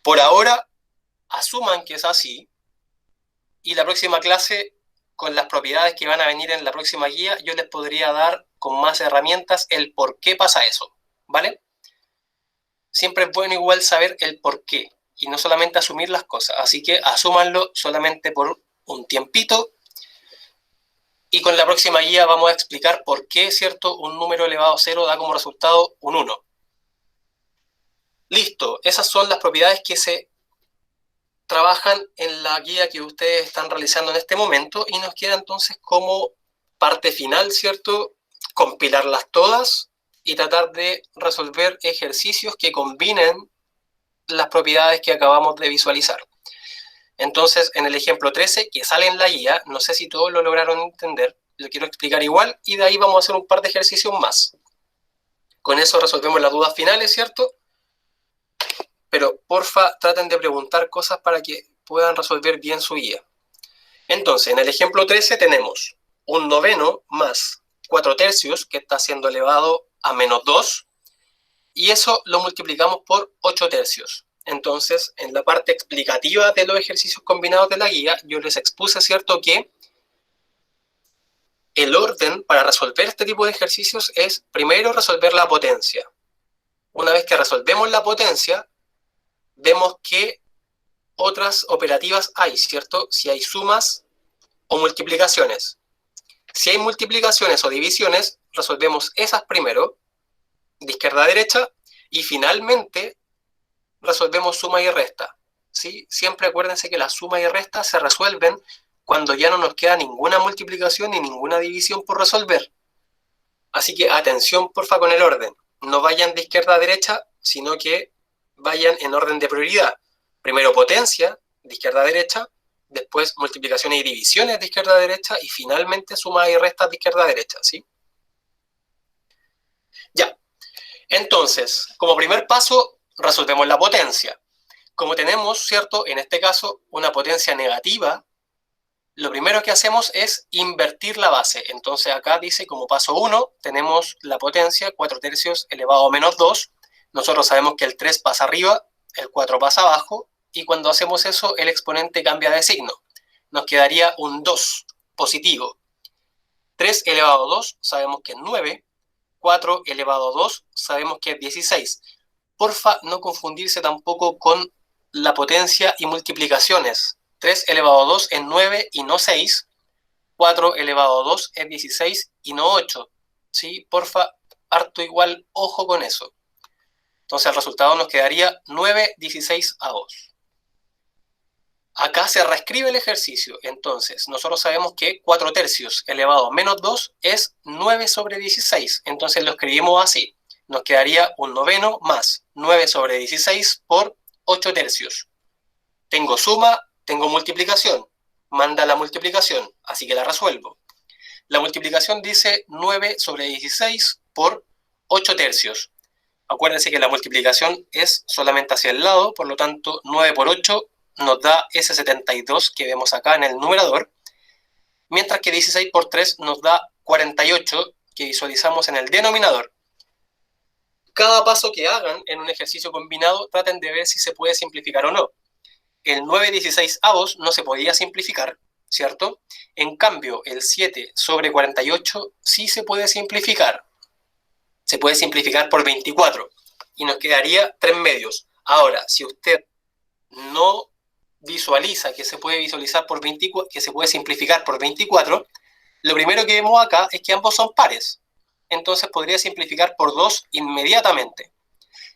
Por ahora, asuman que es así, y la próxima clase, con las propiedades que van a venir en la próxima guía, yo les podría dar con más herramientas el por qué pasa eso, ¿vale? Siempre es bueno igual saber el por qué, y no solamente asumir las cosas, así que asúmanlo solamente por un tiempito, y con la próxima guía vamos a explicar por qué, ¿cierto?, un número elevado a 0 da como resultado un 1. Listo, esas son las propiedades que se trabajan en la guía que ustedes están realizando en este momento y nos queda entonces como parte final, ¿cierto?, compilarlas todas y tratar de resolver ejercicios que combinen las propiedades que acabamos de visualizar. Entonces, en el ejemplo 13, que sale en la guía, no sé si todos lo lograron entender, lo quiero explicar igual y de ahí vamos a hacer un par de ejercicios más. Con eso resolvemos las dudas finales, ¿cierto? Pero porfa, traten de preguntar cosas para que puedan resolver bien su guía. Entonces, en el ejemplo 13 tenemos un noveno más 4 tercios, que está siendo elevado a menos 2, y eso lo multiplicamos por 8 tercios. Entonces, en la parte explicativa de los ejercicios combinados de la guía, yo les expuse, ¿cierto?, que el orden para resolver este tipo de ejercicios es primero resolver la potencia. Una vez que resolvemos la potencia, vemos qué otras operativas hay, ¿cierto? Si hay sumas o multiplicaciones. Si hay multiplicaciones o divisiones, resolvemos esas primero, de izquierda a derecha, y finalmente resolvemos suma y resta. ¿Sí? Siempre acuérdense que la suma y resta se resuelven cuando ya no nos queda ninguna multiplicación ni ninguna división por resolver. Así que atención, porfa, con el orden. No vayan de izquierda a derecha, sino que vayan en orden de prioridad. Primero potencia, de izquierda a derecha, después multiplicaciones y divisiones de izquierda a derecha, y finalmente sumas y restas de izquierda a derecha, ¿sí? Ya. Entonces, como primer paso, resolvemos la potencia. Como tenemos, ¿cierto?, en este caso, una potencia negativa, lo primero que hacemos es invertir la base. Entonces acá dice, como paso 1, tenemos la potencia 4 tercios elevado a menos 2. Nosotros sabemos que el 3 pasa arriba, el 4 pasa abajo, y cuando hacemos eso, el exponente cambia de signo. Nos quedaría un 2 positivo. 3 elevado a 2 sabemos que es 9. 4 elevado a 2 sabemos que es 16. Porfa, no confundirse tampoco con la potencia y multiplicaciones. 3 elevado a 2 es 9 y no 6. 4 elevado a 2 es 16 y no 8. ¿Sí? Porfa, harto igual, ojo con eso. Entonces el resultado nos quedaría 9, 16 a 2. Acá se reescribe el ejercicio. Entonces, nosotros sabemos que 4 tercios elevado a menos 2 es 9 sobre 16. Entonces lo escribimos así. Nos quedaría un noveno más 9 sobre 16 por 8 tercios. Tengo suma, tengo multiplicación. Manda la multiplicación, así que la resuelvo. La multiplicación dice 9 sobre 16 por 8 tercios. Acuérdense que la multiplicación es solamente hacia el lado, por lo tanto 9 por 8 nos da ese 72 que vemos acá en el numerador, mientras que 16 por 3 nos da 48 que visualizamos en el denominador. Cada paso que hagan en un ejercicio combinado traten de ver si se puede simplificar o no. El 9/16 no se podía simplificar, ¿cierto? En cambio, el 7 sobre 48 sí se puede simplificar. Se puede simplificar por 24 y nos quedaría 3 medios. Ahora, si usted no visualiza que se puede visualizar por 24, que se puede simplificar por 24, lo primero que vemos acá es que ambos son pares. Entonces podría simplificar por 2 inmediatamente.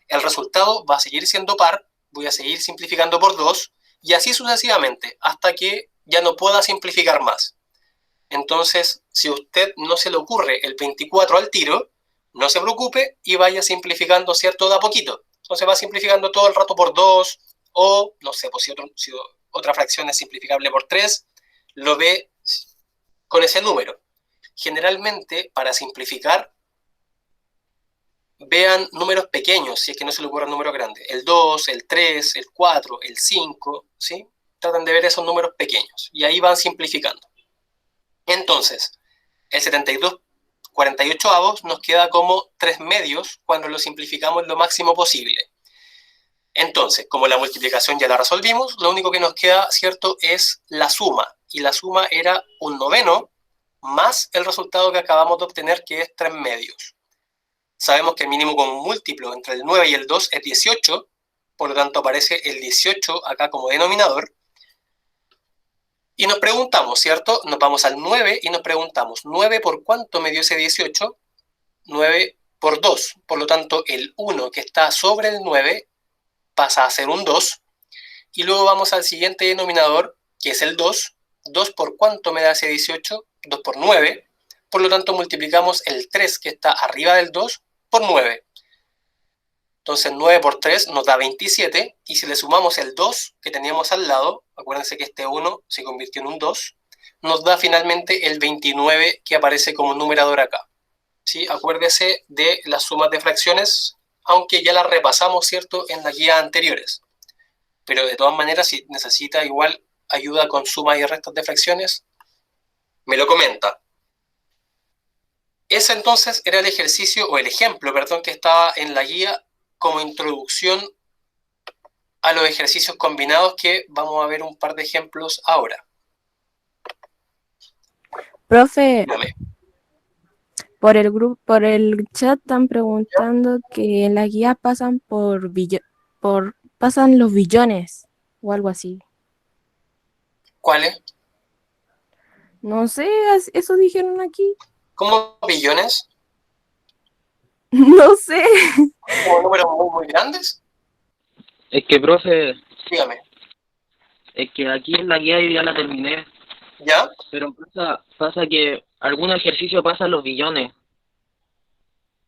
El resultado va a seguir siendo par, voy a seguir simplificando por 2, y así sucesivamente, hasta que ya no pueda simplificar más. Entonces, si a usted no se le ocurre el 24 al tiro, no se preocupe y vaya simplificando, ¿cierto?, de a poquito. Entonces va simplificando todo el rato por 2, o, no sé, pues si otra fracción es simplificable por 3, lo ve con ese número. Generalmente, para simplificar, vean números pequeños, si es que no se le ocurre un número grande. El 2, el 3, el 4, el 5, ¿sí? Tratan de ver esos números pequeños y ahí van simplificando. Entonces, el 72/48 nos queda como 3 medios cuando lo simplificamos lo máximo posible. Entonces, como la multiplicación ya la resolvimos, lo único que nos queda, ¿cierto?, es la suma. Y la suma era un noveno más el resultado que acabamos de obtener, que es 3 medios. Sabemos que el mínimo común múltiplo entre el 9 y el 2 es 18, por lo tanto aparece el 18 acá como denominador. Y nos preguntamos, ¿cierto? Nos vamos al 9 y nos preguntamos, ¿9 por cuánto me dio ese 18? 9 por 2. Por lo tanto, el 1 que está sobre el 9 pasa a ser un 2. Y luego vamos al siguiente denominador, que es el 2. 2 por cuánto me da ese 18? 2 por 9. Por lo tanto, multiplicamos el 3 que está arriba del 2 por 9. Entonces 9 por 3 nos da 27, y si le sumamos el 2 que teníamos al lado, acuérdense que este 1 se convirtió en un 2, nos da finalmente el 29 que aparece como numerador acá. ¿Sí? Acuérdese de las sumas de fracciones, aunque ya las repasamos, ¿cierto?, en las guías anteriores. Pero de todas maneras, si necesita igual ayuda con sumas y restas de fracciones, me lo comenta. ese entonces era el ejercicio, o el ejemplo, perdón, que estaba en la guía como introducción a los ejercicios combinados, que vamos a ver un par de ejemplos ahora. Profe, Dígame. por el grupo, por el chat están preguntando que en la guía pasan pasan los billones o algo así. ¿Cuáles? No sé, eso dijeron aquí. ¿Cómo billones? No sé. ¿Como números muy, muy grandes? Es que, profe, Dígame. es que aquí en la guía yo ya la terminé, ¿Ya? pero pasa que algún ejercicio pasa los billones.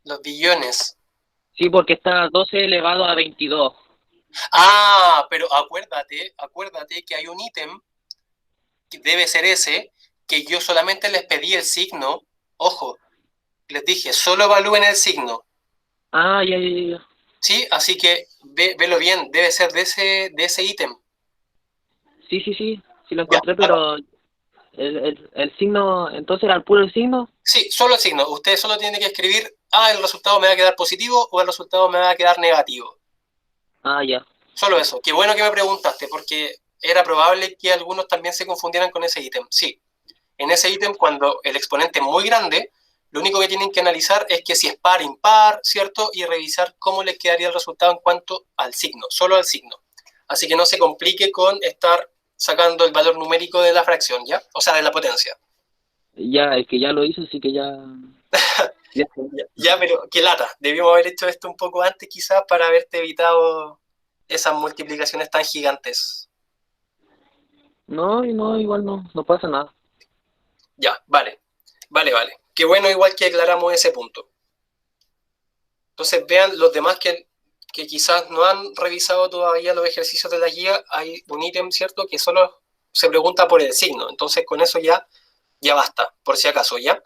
Los billones. Sí, porque está 12 elevado a 22. Ah, pero acuérdate que hay un ítem, que debe ser ese, que yo solamente les pedí el signo. Ojo, les dije, solo evalúen el signo. Ah, ya. ¿Sí? Así que velo bien, debe ser de ese ítem. Sí lo Ya, encontré, pero el signo, entonces era el puro el signo. sí, solo el signo. Usted solo tiene que escribir, el resultado me va a quedar positivo o el resultado me va a quedar negativo. Ah, ya. Solo eso. Qué bueno que me preguntaste, porque era probable que algunos también se confundieran con ese ítem. Sí, en ese ítem, cuando el exponente es muy grande, lo único que tienen que analizar es que si es par, impar, ¿cierto? Y revisar cómo les quedaría el resultado en cuanto al signo, solo al signo. Así que no se complique con estar sacando el valor numérico de la fracción, ¿ya? O sea, de la potencia. Ya, es que ya lo hice, así que ya. Ya. Ya, pero qué lata. Debíamos haber hecho esto un poco antes, quizás, para haberte evitado esas multiplicaciones tan gigantes. No, igual no pasa nada. Ya, vale. Qué bueno, igual que aclaramos ese punto. Entonces vean los demás que quizás no han revisado todavía los ejercicios de la guía. Hay un ítem, ¿cierto?, que solo se pregunta por el signo. Entonces con eso ya basta, por si acaso, ¿ya?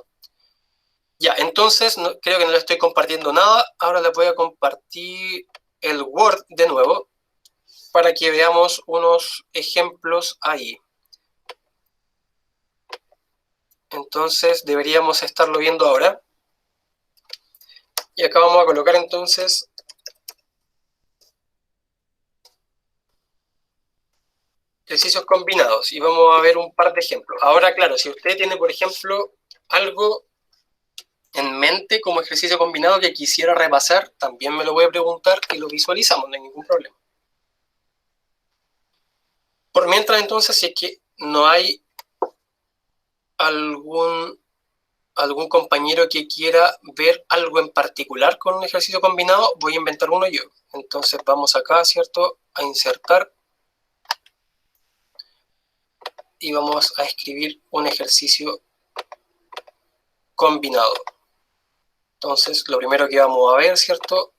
Ya, entonces creo que no le estoy compartiendo nada. Ahora les voy a compartir el Word de nuevo para que veamos unos ejemplos ahí. Entonces deberíamos estarlo viendo ahora. Y acá vamos a colocar entonces ejercicios combinados y vamos a ver un par de ejemplos. Ahora, claro, si usted tiene, por ejemplo, algo en mente como ejercicio combinado que quisiera repasar, también me lo voy a preguntar y lo visualizamos, no hay ningún problema. Por mientras, entonces, si es que no hay algún compañero que quiera ver algo en particular con un ejercicio combinado, voy a inventar uno yo. Entonces vamos acá, ¿cierto?, a insertar y vamos a escribir un ejercicio combinado. Entonces, lo primero que vamos a ver, ¿cierto?,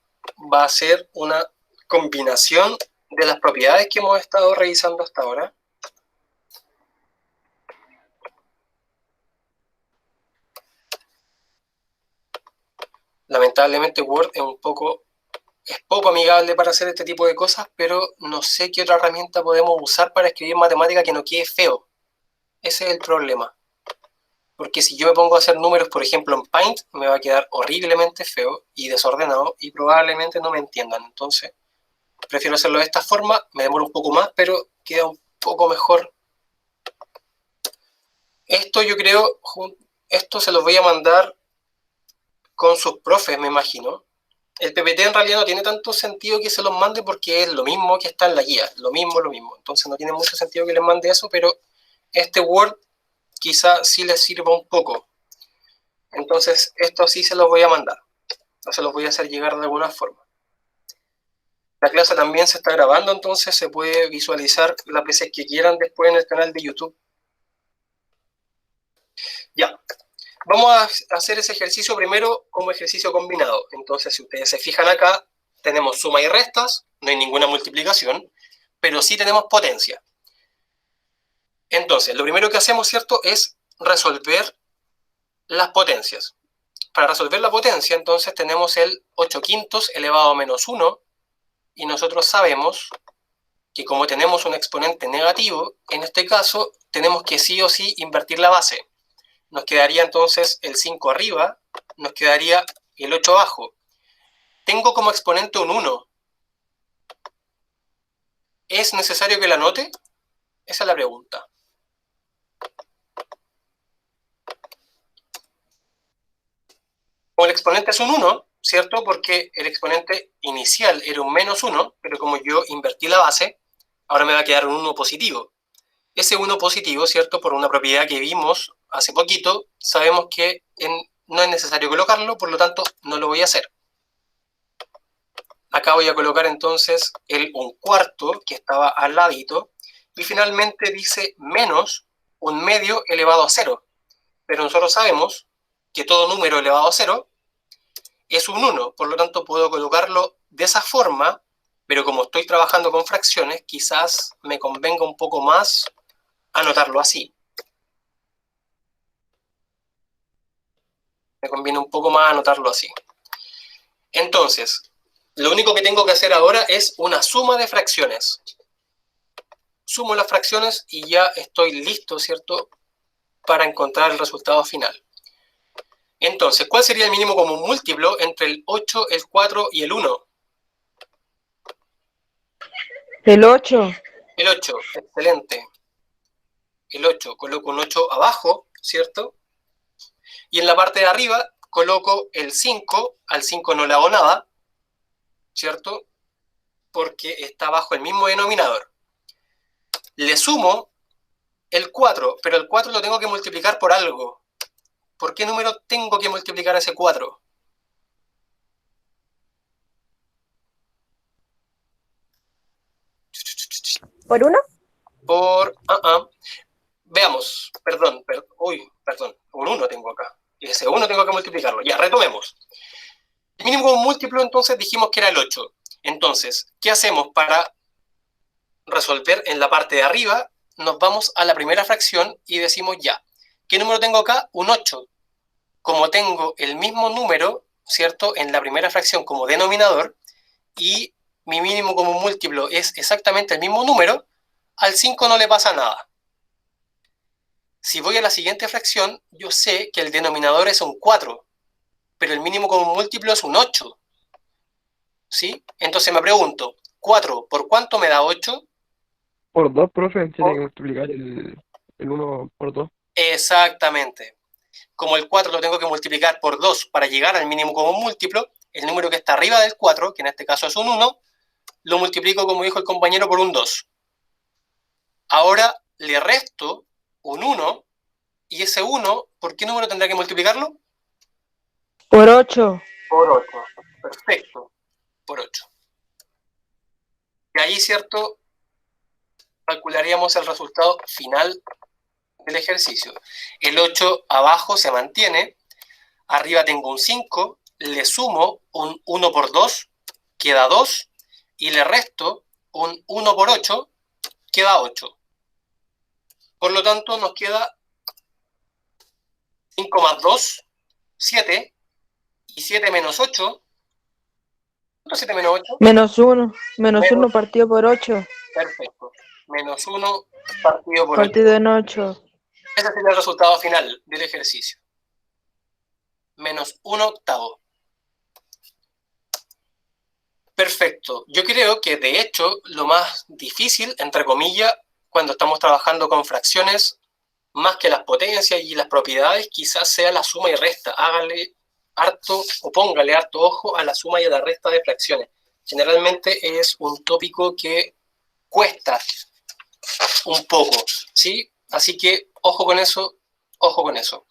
va a ser una combinación de las propiedades que hemos estado revisando hasta ahora. Lamentablemente Word es poco amigable para hacer este tipo de cosas, pero no sé qué otra herramienta podemos usar para escribir matemática que no quede feo. Ese es el problema. Porque si yo me pongo a hacer números, por ejemplo, en Paint, me va a quedar horriblemente feo y desordenado y probablemente no me entiendan. Entonces, prefiero hacerlo de esta forma, me demoro un poco más, pero queda un poco mejor. Esto yo creo, esto se los voy a mandar con sus profes, me imagino. El PPT en realidad no tiene tanto sentido que se los mande porque es lo mismo que está en la guía, lo mismo. Entonces no tiene mucho sentido que les mande eso, pero este Word quizá sí les sirva un poco. Entonces esto sí se los voy a mandar, o se los voy a hacer llegar de alguna forma. La clase también se está grabando, entonces se puede visualizar las veces que quieran después en el canal de YouTube. Ya, vamos a hacer ese ejercicio primero como ejercicio combinado. Entonces, si ustedes se fijan acá, tenemos suma y restas, no hay ninguna multiplicación, pero sí tenemos potencia. Entonces, lo primero que hacemos, ¿cierto?, es resolver las potencias. Para resolver la potencia, entonces tenemos el 8 quintos elevado a menos 1, y nosotros sabemos que como tenemos un exponente negativo, en este caso tenemos que sí o sí invertir la base. Nos quedaría entonces el 5 arriba, nos quedaría el 8 abajo. Tengo como exponente un 1. ¿Es necesario que la anote? Esa es la pregunta. Como el exponente es un 1, ¿cierto? Porque el exponente inicial era un menos 1, pero como yo invertí la base, ahora me va a quedar un 1 positivo. Ese 1 positivo, ¿cierto? Por una propiedad que vimos hace poquito, sabemos que no es necesario colocarlo, por lo tanto, no lo voy a hacer. Acá voy a colocar entonces el 1/4, que estaba al ladito, y finalmente dice menos 1/2 elevado a 0. Pero nosotros sabemos que todo número elevado a 0 es un 1, por lo tanto puedo colocarlo de esa forma, pero como estoy trabajando con fracciones, quizás me convenga un poco más anotarlo así. Me conviene un poco más anotarlo así. Entonces, lo único que tengo que hacer ahora es una suma de fracciones. Sumo las fracciones y ya estoy listo, ¿cierto?, para encontrar el resultado final. Entonces, ¿cuál sería el mínimo común múltiplo entre el 8, el 4 y el 1? El 8. El 8, excelente. El 8, coloco un 8 abajo, ¿cierto? Y en la parte de arriba coloco el 5, al 5 no le hago nada, ¿cierto? Porque está bajo el mismo denominador. Le sumo el 4, pero el 4 lo tengo que multiplicar por algo. ¿Por qué número tengo que multiplicar ese 4? ¿Por uno? Por... Veamos, perdón, un 1 tengo acá. Y ese 1 tengo que multiplicarlo. Ya, retomemos. El mínimo múltiplo entonces dijimos que era el 8. Entonces, ¿qué hacemos para resolver en la parte de arriba? Nos vamos a la primera fracción y decimos ya. ¿Qué número tengo acá? Un 8. Como tengo el mismo número, ¿cierto?, en la primera fracción como denominador, y mi mínimo común múltiplo es exactamente el mismo número, al 5 no le pasa nada. Si voy a la siguiente fracción, yo sé que el denominador es un 4, pero el mínimo común múltiplo es un 8. ¿Sí? Entonces me pregunto, 4 ¿por cuánto me da 8? Por 2, profe, tiene que multiplicar el 1 por 2. Exactamente. Como el 4 lo tengo que multiplicar por 2 para llegar al mínimo común múltiplo, el número que está arriba del 4, que en este caso es un 1, lo multiplico, como dijo el compañero, por un 2. Ahora le resto un 1, y ese 1, ¿por qué número tendrá que multiplicarlo? Por 8. Por 8. Perfecto. Por 8. Y ahí, ¿cierto?, calcularíamos el resultado final del ejercicio. El 8 abajo se mantiene, arriba tengo un 5, le sumo un 1 por 2, queda 2, y le resto un 1 por 8, queda 8. Por lo tanto, nos queda 5 más 2, 7, y 7 menos 8, ¿cuánto es 7 menos 8? Menos 1. Menos 1 Menos, partido por 8. perfecto. Menos 1 partido por 8. Partido en 8. Ese sería el resultado final del ejercicio. Menos 1/8. Perfecto. Yo creo que, de hecho, lo más difícil, entre comillas, cuando estamos trabajando con fracciones, más que las potencias y las propiedades, quizás sea la suma y resta. Hágale harto o póngale harto ojo a la suma y a la resta de fracciones. Generalmente es un tópico que cuesta un poco, ¿sí? Así que ojo con eso, ojo con eso.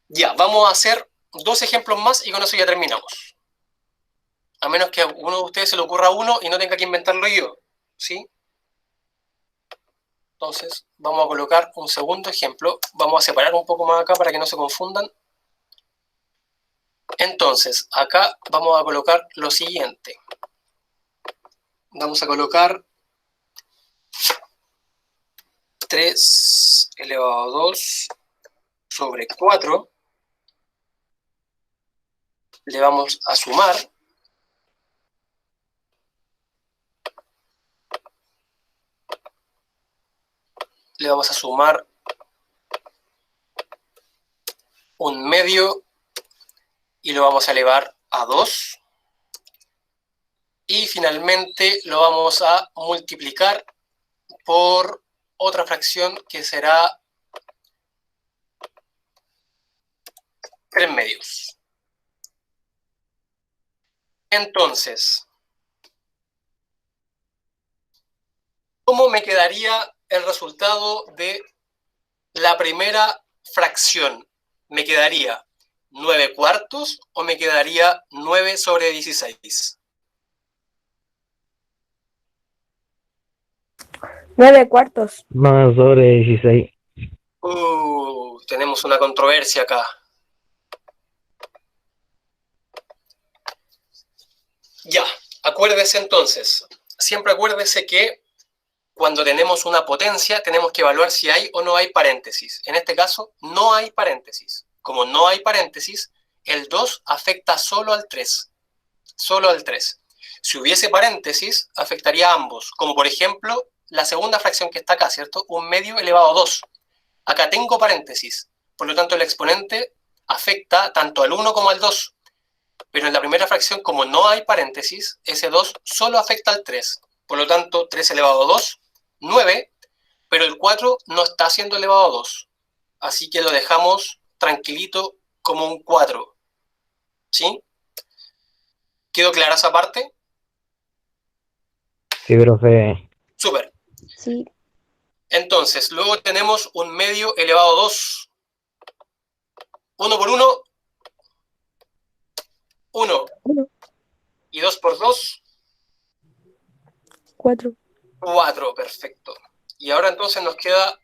Ya, vamos a hacer 2 ejemplos más y con eso ya terminamos. A menos que a uno de ustedes se le ocurra uno y no tenga que inventarlo yo, ¿sí? Entonces, vamos a colocar un segundo ejemplo. Vamos a separar un poco más acá para que no se confundan. Entonces, acá vamos a colocar lo siguiente. Vamos a colocar 3 elevado a 2 sobre 4. Le vamos a sumar. Le vamos a sumar un medio y lo vamos a elevar a 2. Y finalmente lo vamos a multiplicar por otra fracción que será 3 medios. Entonces, ¿cómo me quedaría el resultado de la primera fracción? ¿Me quedaría 9 cuartos o me quedaría 9 sobre 16? 9 cuartos. Más sobre 16. Tenemos una controversia acá. Ya, acuérdese entonces. Siempre acuérdese que cuando tenemos una potencia tenemos que evaluar si hay o no hay paréntesis. En este caso, no hay paréntesis. Como no hay paréntesis, el 2 afecta solo al 3. Solo al 3. Si hubiese paréntesis, afectaría a ambos. Como por ejemplo, la segunda fracción que está acá, ¿cierto? Un medio elevado a 2. Acá tengo paréntesis. Por lo tanto, el exponente afecta tanto al 1 como al 2. Pero en la primera fracción, como no hay paréntesis, ese 2 solo afecta al 3. Por lo tanto, 3 elevado a 2, 9, pero el 4 no está siendo elevado a 2. Así que lo dejamos tranquilito como un 4. ¿Sí? ¿Quedó clara esa parte? Sí, profe. Súper. Sí. Entonces, luego tenemos un medio elevado a 2. 1 por 1, 1. 1, Y 2 por 2, 4. 4. Perfecto. Y ahora entonces nos queda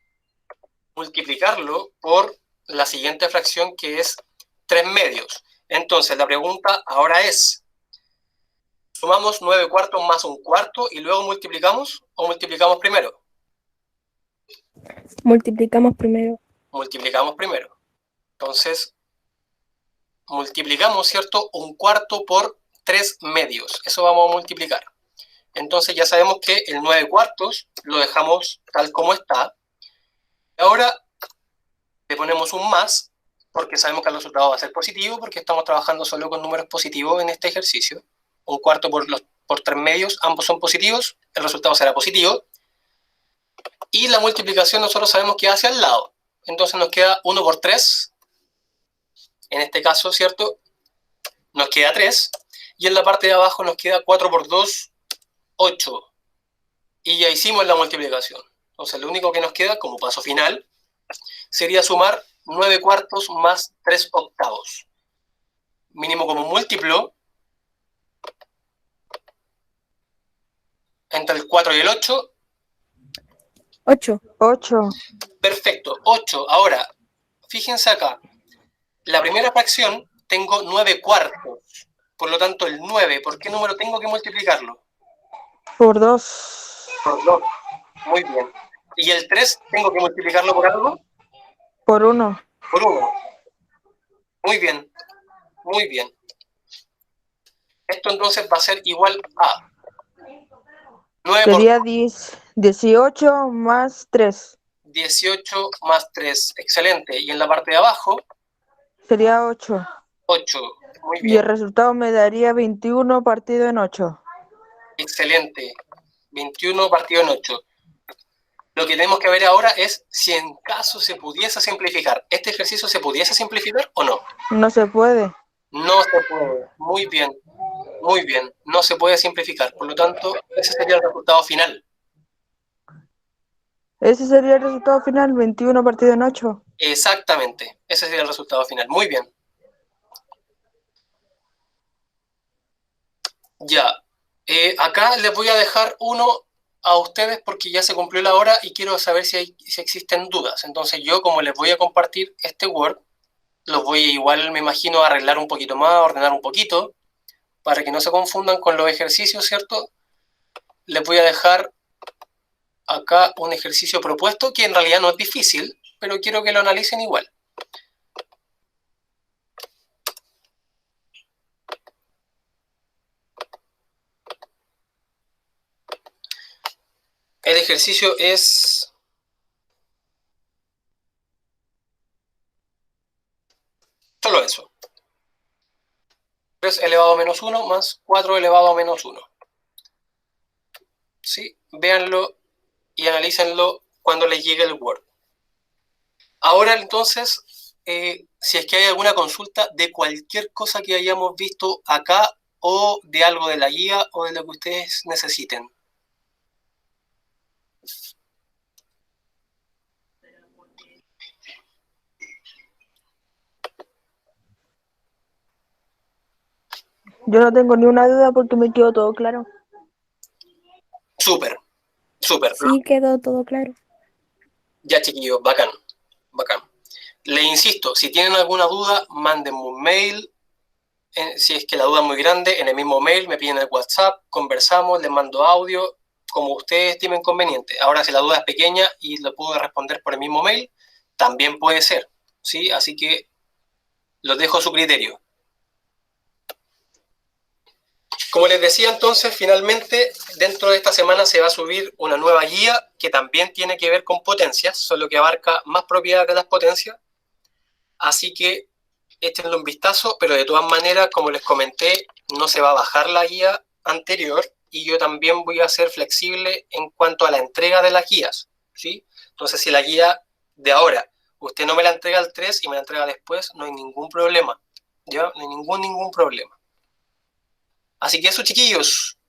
multiplicarlo por la siguiente fracción, que es 3 medios. Entonces, la pregunta ahora es, ¿sumamos 9 cuartos más un cuarto y luego multiplicamos o multiplicamos primero? Multiplicamos primero. Multiplicamos primero. Entonces, multiplicamos, ¿cierto? Un cuarto por 3 medios. Eso vamos a multiplicar. Entonces ya sabemos que el 9 cuartos lo dejamos tal como está. Ahora le ponemos un más, porque sabemos que el resultado va a ser positivo, porque estamos trabajando solo con números positivos en este ejercicio. Un cuarto por 3 medios, ambos son positivos, el resultado será positivo. Y la multiplicación nosotros sabemos que hacia el lado. Entonces nos queda 1 por 3. En este caso, ¿cierto? Nos queda 3. Y en la parte de abajo nos queda 4 por 2, 8. Y ya hicimos la multiplicación. Entonces lo único que nos queda como paso final sería sumar 9 cuartos más 3 octavos. Mínimo como múltiplo entre el 4 y el 8. 8. 8. Perfecto, 8. Ahora, fíjense acá. La primera fracción tengo 9 cuartos. Por lo tanto, el 9, ¿por qué número tengo que multiplicarlo? Por 2. Por 2. Muy bien. ¿Y el 3 tengo que multiplicarlo por algo? Por 1. Por 1. Muy bien. Muy bien. Esto entonces va a ser igual a 9 por Sería 18 más 3. 18 más 3. Excelente. Y en la parte de abajo, Sería 8. 8. Muy Y el bien. resultado me daría 21 partido en 8. Excelente. 21 partido en 8. Lo que tenemos que ver ahora es si en caso se pudiese simplificar. ¿Este ejercicio se pudiese simplificar o no? No se puede. No se puede. Muy bien. Muy bien. No se puede simplificar. Por lo tanto, ese sería el resultado final. Ese sería el resultado final, 21 partido en 8. Exactamente. Ese sería el resultado final. Muy bien. Ya. Acá les voy a dejar uno a ustedes porque ya se cumplió la hora y quiero saber si existen dudas. Entonces yo, como les voy a compartir este Word, los voy a igual, me imagino, a arreglar un poquito más, a ordenar un poquito, para que no se confundan con los ejercicios, ¿cierto? Les voy a dejar acá un ejercicio propuesto que en realidad no es difícil, pero quiero que lo analicen igual. El ejercicio es solo eso. 3 elevado a menos 1 más 4 elevado a menos 1. ¿Sí? Véanlo y analícenlo cuando les llegue el Word. Ahora entonces, si es que hay alguna consulta de cualquier cosa que hayamos visto acá o de algo de la guía o de lo que ustedes necesiten. Yo no tengo ni una duda porque me quedó todo claro. Súper, súper. Sí, quedó todo claro. Ya, chiquillos, bacán, bacán. Les insisto, si tienen alguna duda, mándenme un mail. Si es que la duda es muy grande, en el mismo mail me piden el WhatsApp, conversamos, les mando audio, como ustedes estimen conveniente. Ahora, si la duda es pequeña y lo puedo responder por el mismo mail, también puede ser, ¿sí? Así que los dejo a su criterio. Como les decía entonces, finalmente, dentro de esta semana se va a subir una nueva guía que también tiene que ver con potencias, solo que abarca más propiedades de las potencias. Así que échenle un vistazo, pero de todas maneras, como les comenté, no se va a bajar la guía anterior y yo también voy a ser flexible en cuanto a la entrega de las guías, ¿sí? Entonces, si la guía de ahora, usted no me la entrega al 3 y me la entrega después, no hay ningún problema, ¿ya? No hay ningún problema. Así que eso, chiquillos,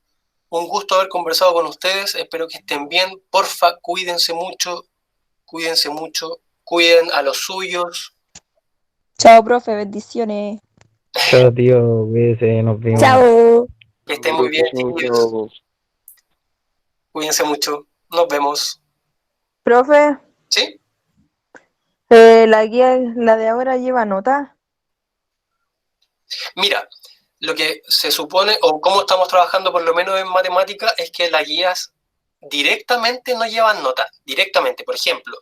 un gusto haber conversado con ustedes, espero que estén bien, porfa, cuídense mucho, cuiden a los suyos. Chao, profe, bendiciones. Chao, tío. Cuídese, nos vemos. Chao. Que estén muy bien, chiquillos. Cuídense mucho, nos vemos. Profe, ¿Sí? la guía, la de ahora lleva nota. Mira, lo que se supone, o cómo estamos trabajando por lo menos en matemática, es que las guías directamente no llevan nota, directamente. Por ejemplo,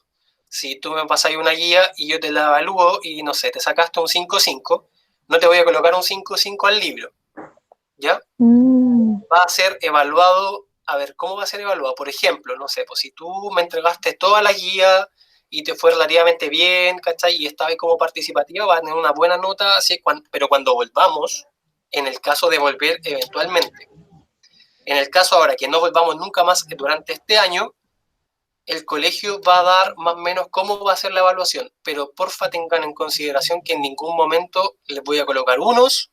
si tú me pasas una guía y yo te la evalúo y, no sé, te sacaste un 5,5, no te voy a colocar un 5,5 al libro, ¿ya? Va a ser evaluado, a ver, ¿cómo va a ser evaluado? Por ejemplo, no sé, pues si tú me entregaste toda la guía y te fue relativamente bien, ¿cachai? Y estaba ahí como participativa, va a tener una buena nota, así, pero cuando volvamos, en el caso de volver eventualmente, en el caso ahora que no volvamos nunca más durante este año, el colegio va a dar más o menos cómo va a ser la evaluación, pero porfa tengan en consideración que en ningún momento les voy a colocar unos,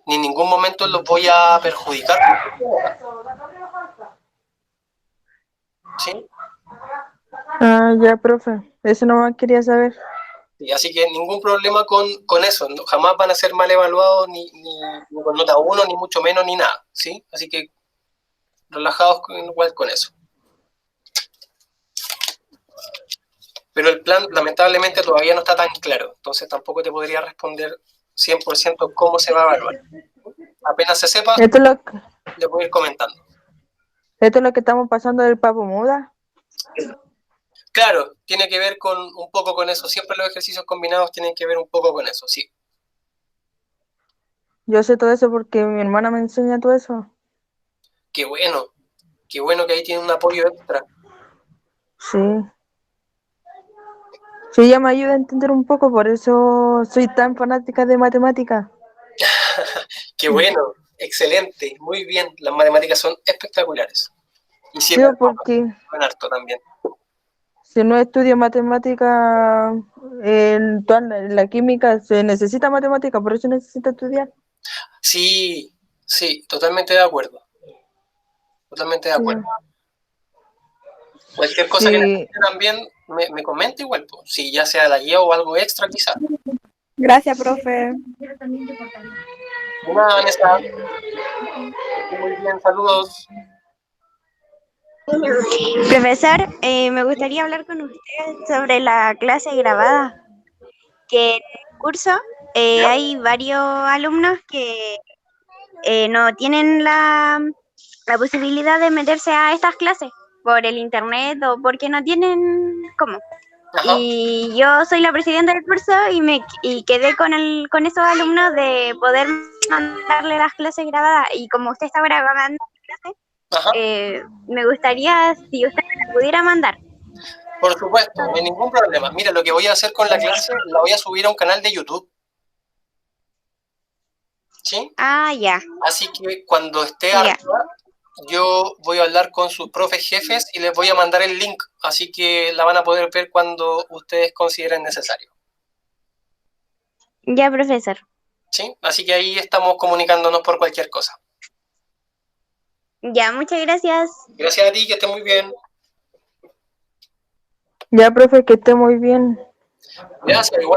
ni en ningún momento los voy a perjudicar. ¿Sí? Ah, ya, profe. Eso nomás quería saber. Y así que ningún problema con eso, ¿no? Jamás van a ser mal evaluados ni con nota 1, ni mucho menos, ni nada, ¿sí? Así que relajados igual con eso. Pero el plan lamentablemente todavía no está tan claro, entonces tampoco te podría responder 100% cómo se va a evaluar. Apenas se sepa, Esto es lo, le voy a ir comentando. esto es lo que estamos pasando del Papo Muda. Claro, tiene que ver un poco con eso, siempre los ejercicios combinados tienen que ver un poco con eso, sí. Yo sé todo eso porque mi hermana me enseña todo eso. Qué bueno que ahí tiene un apoyo extra. Sí. Sí, ella me ayuda a entender un poco, por eso soy tan fanática de matemáticas. Qué bueno, excelente, muy bien, las matemáticas son espectaculares. Y Sí, siempre porque en harto también. si no estudio matemática en toda la química, se necesita matemática, por eso necesito estudiar. Sí, sí, totalmente de acuerdo. Totalmente de Sí. acuerdo. Cualquier cosa Sí. que necesite también me comenta igual, pues, si ya sea la guía o algo extra quizás. Gracias, profe. Nada, Vanessa. Muy bien, saludos. Profesor, me gustaría hablar con usted sobre la clase grabada, que en el curso hay varios alumnos que no tienen la posibilidad de meterse a estas clases por el internet o porque no tienen cómo. Ajá. Y yo soy la presidenta del curso y quedé con esos alumnos de poder mandarle las clases grabadas. Y como usted está grabando clases, Ajá. me gustaría si usted me la pudiera mandar. Por supuesto, no hay ningún problema. Mira, lo que voy a hacer con la clase, la voy a subir a un canal de YouTube. ¿sí? Ah, ya. Así que cuando esté Ya. harta, yo voy a hablar con sus profes jefes y les voy a mandar el link, así que la van a poder ver cuando ustedes consideren necesario, Ya, profesor. ¿sí? Así que ahí estamos comunicándonos por cualquier cosa. Ya, muchas gracias. Gracias a ti, que estés muy bien. Ya, profe, que esté muy bien. Gracias, igual.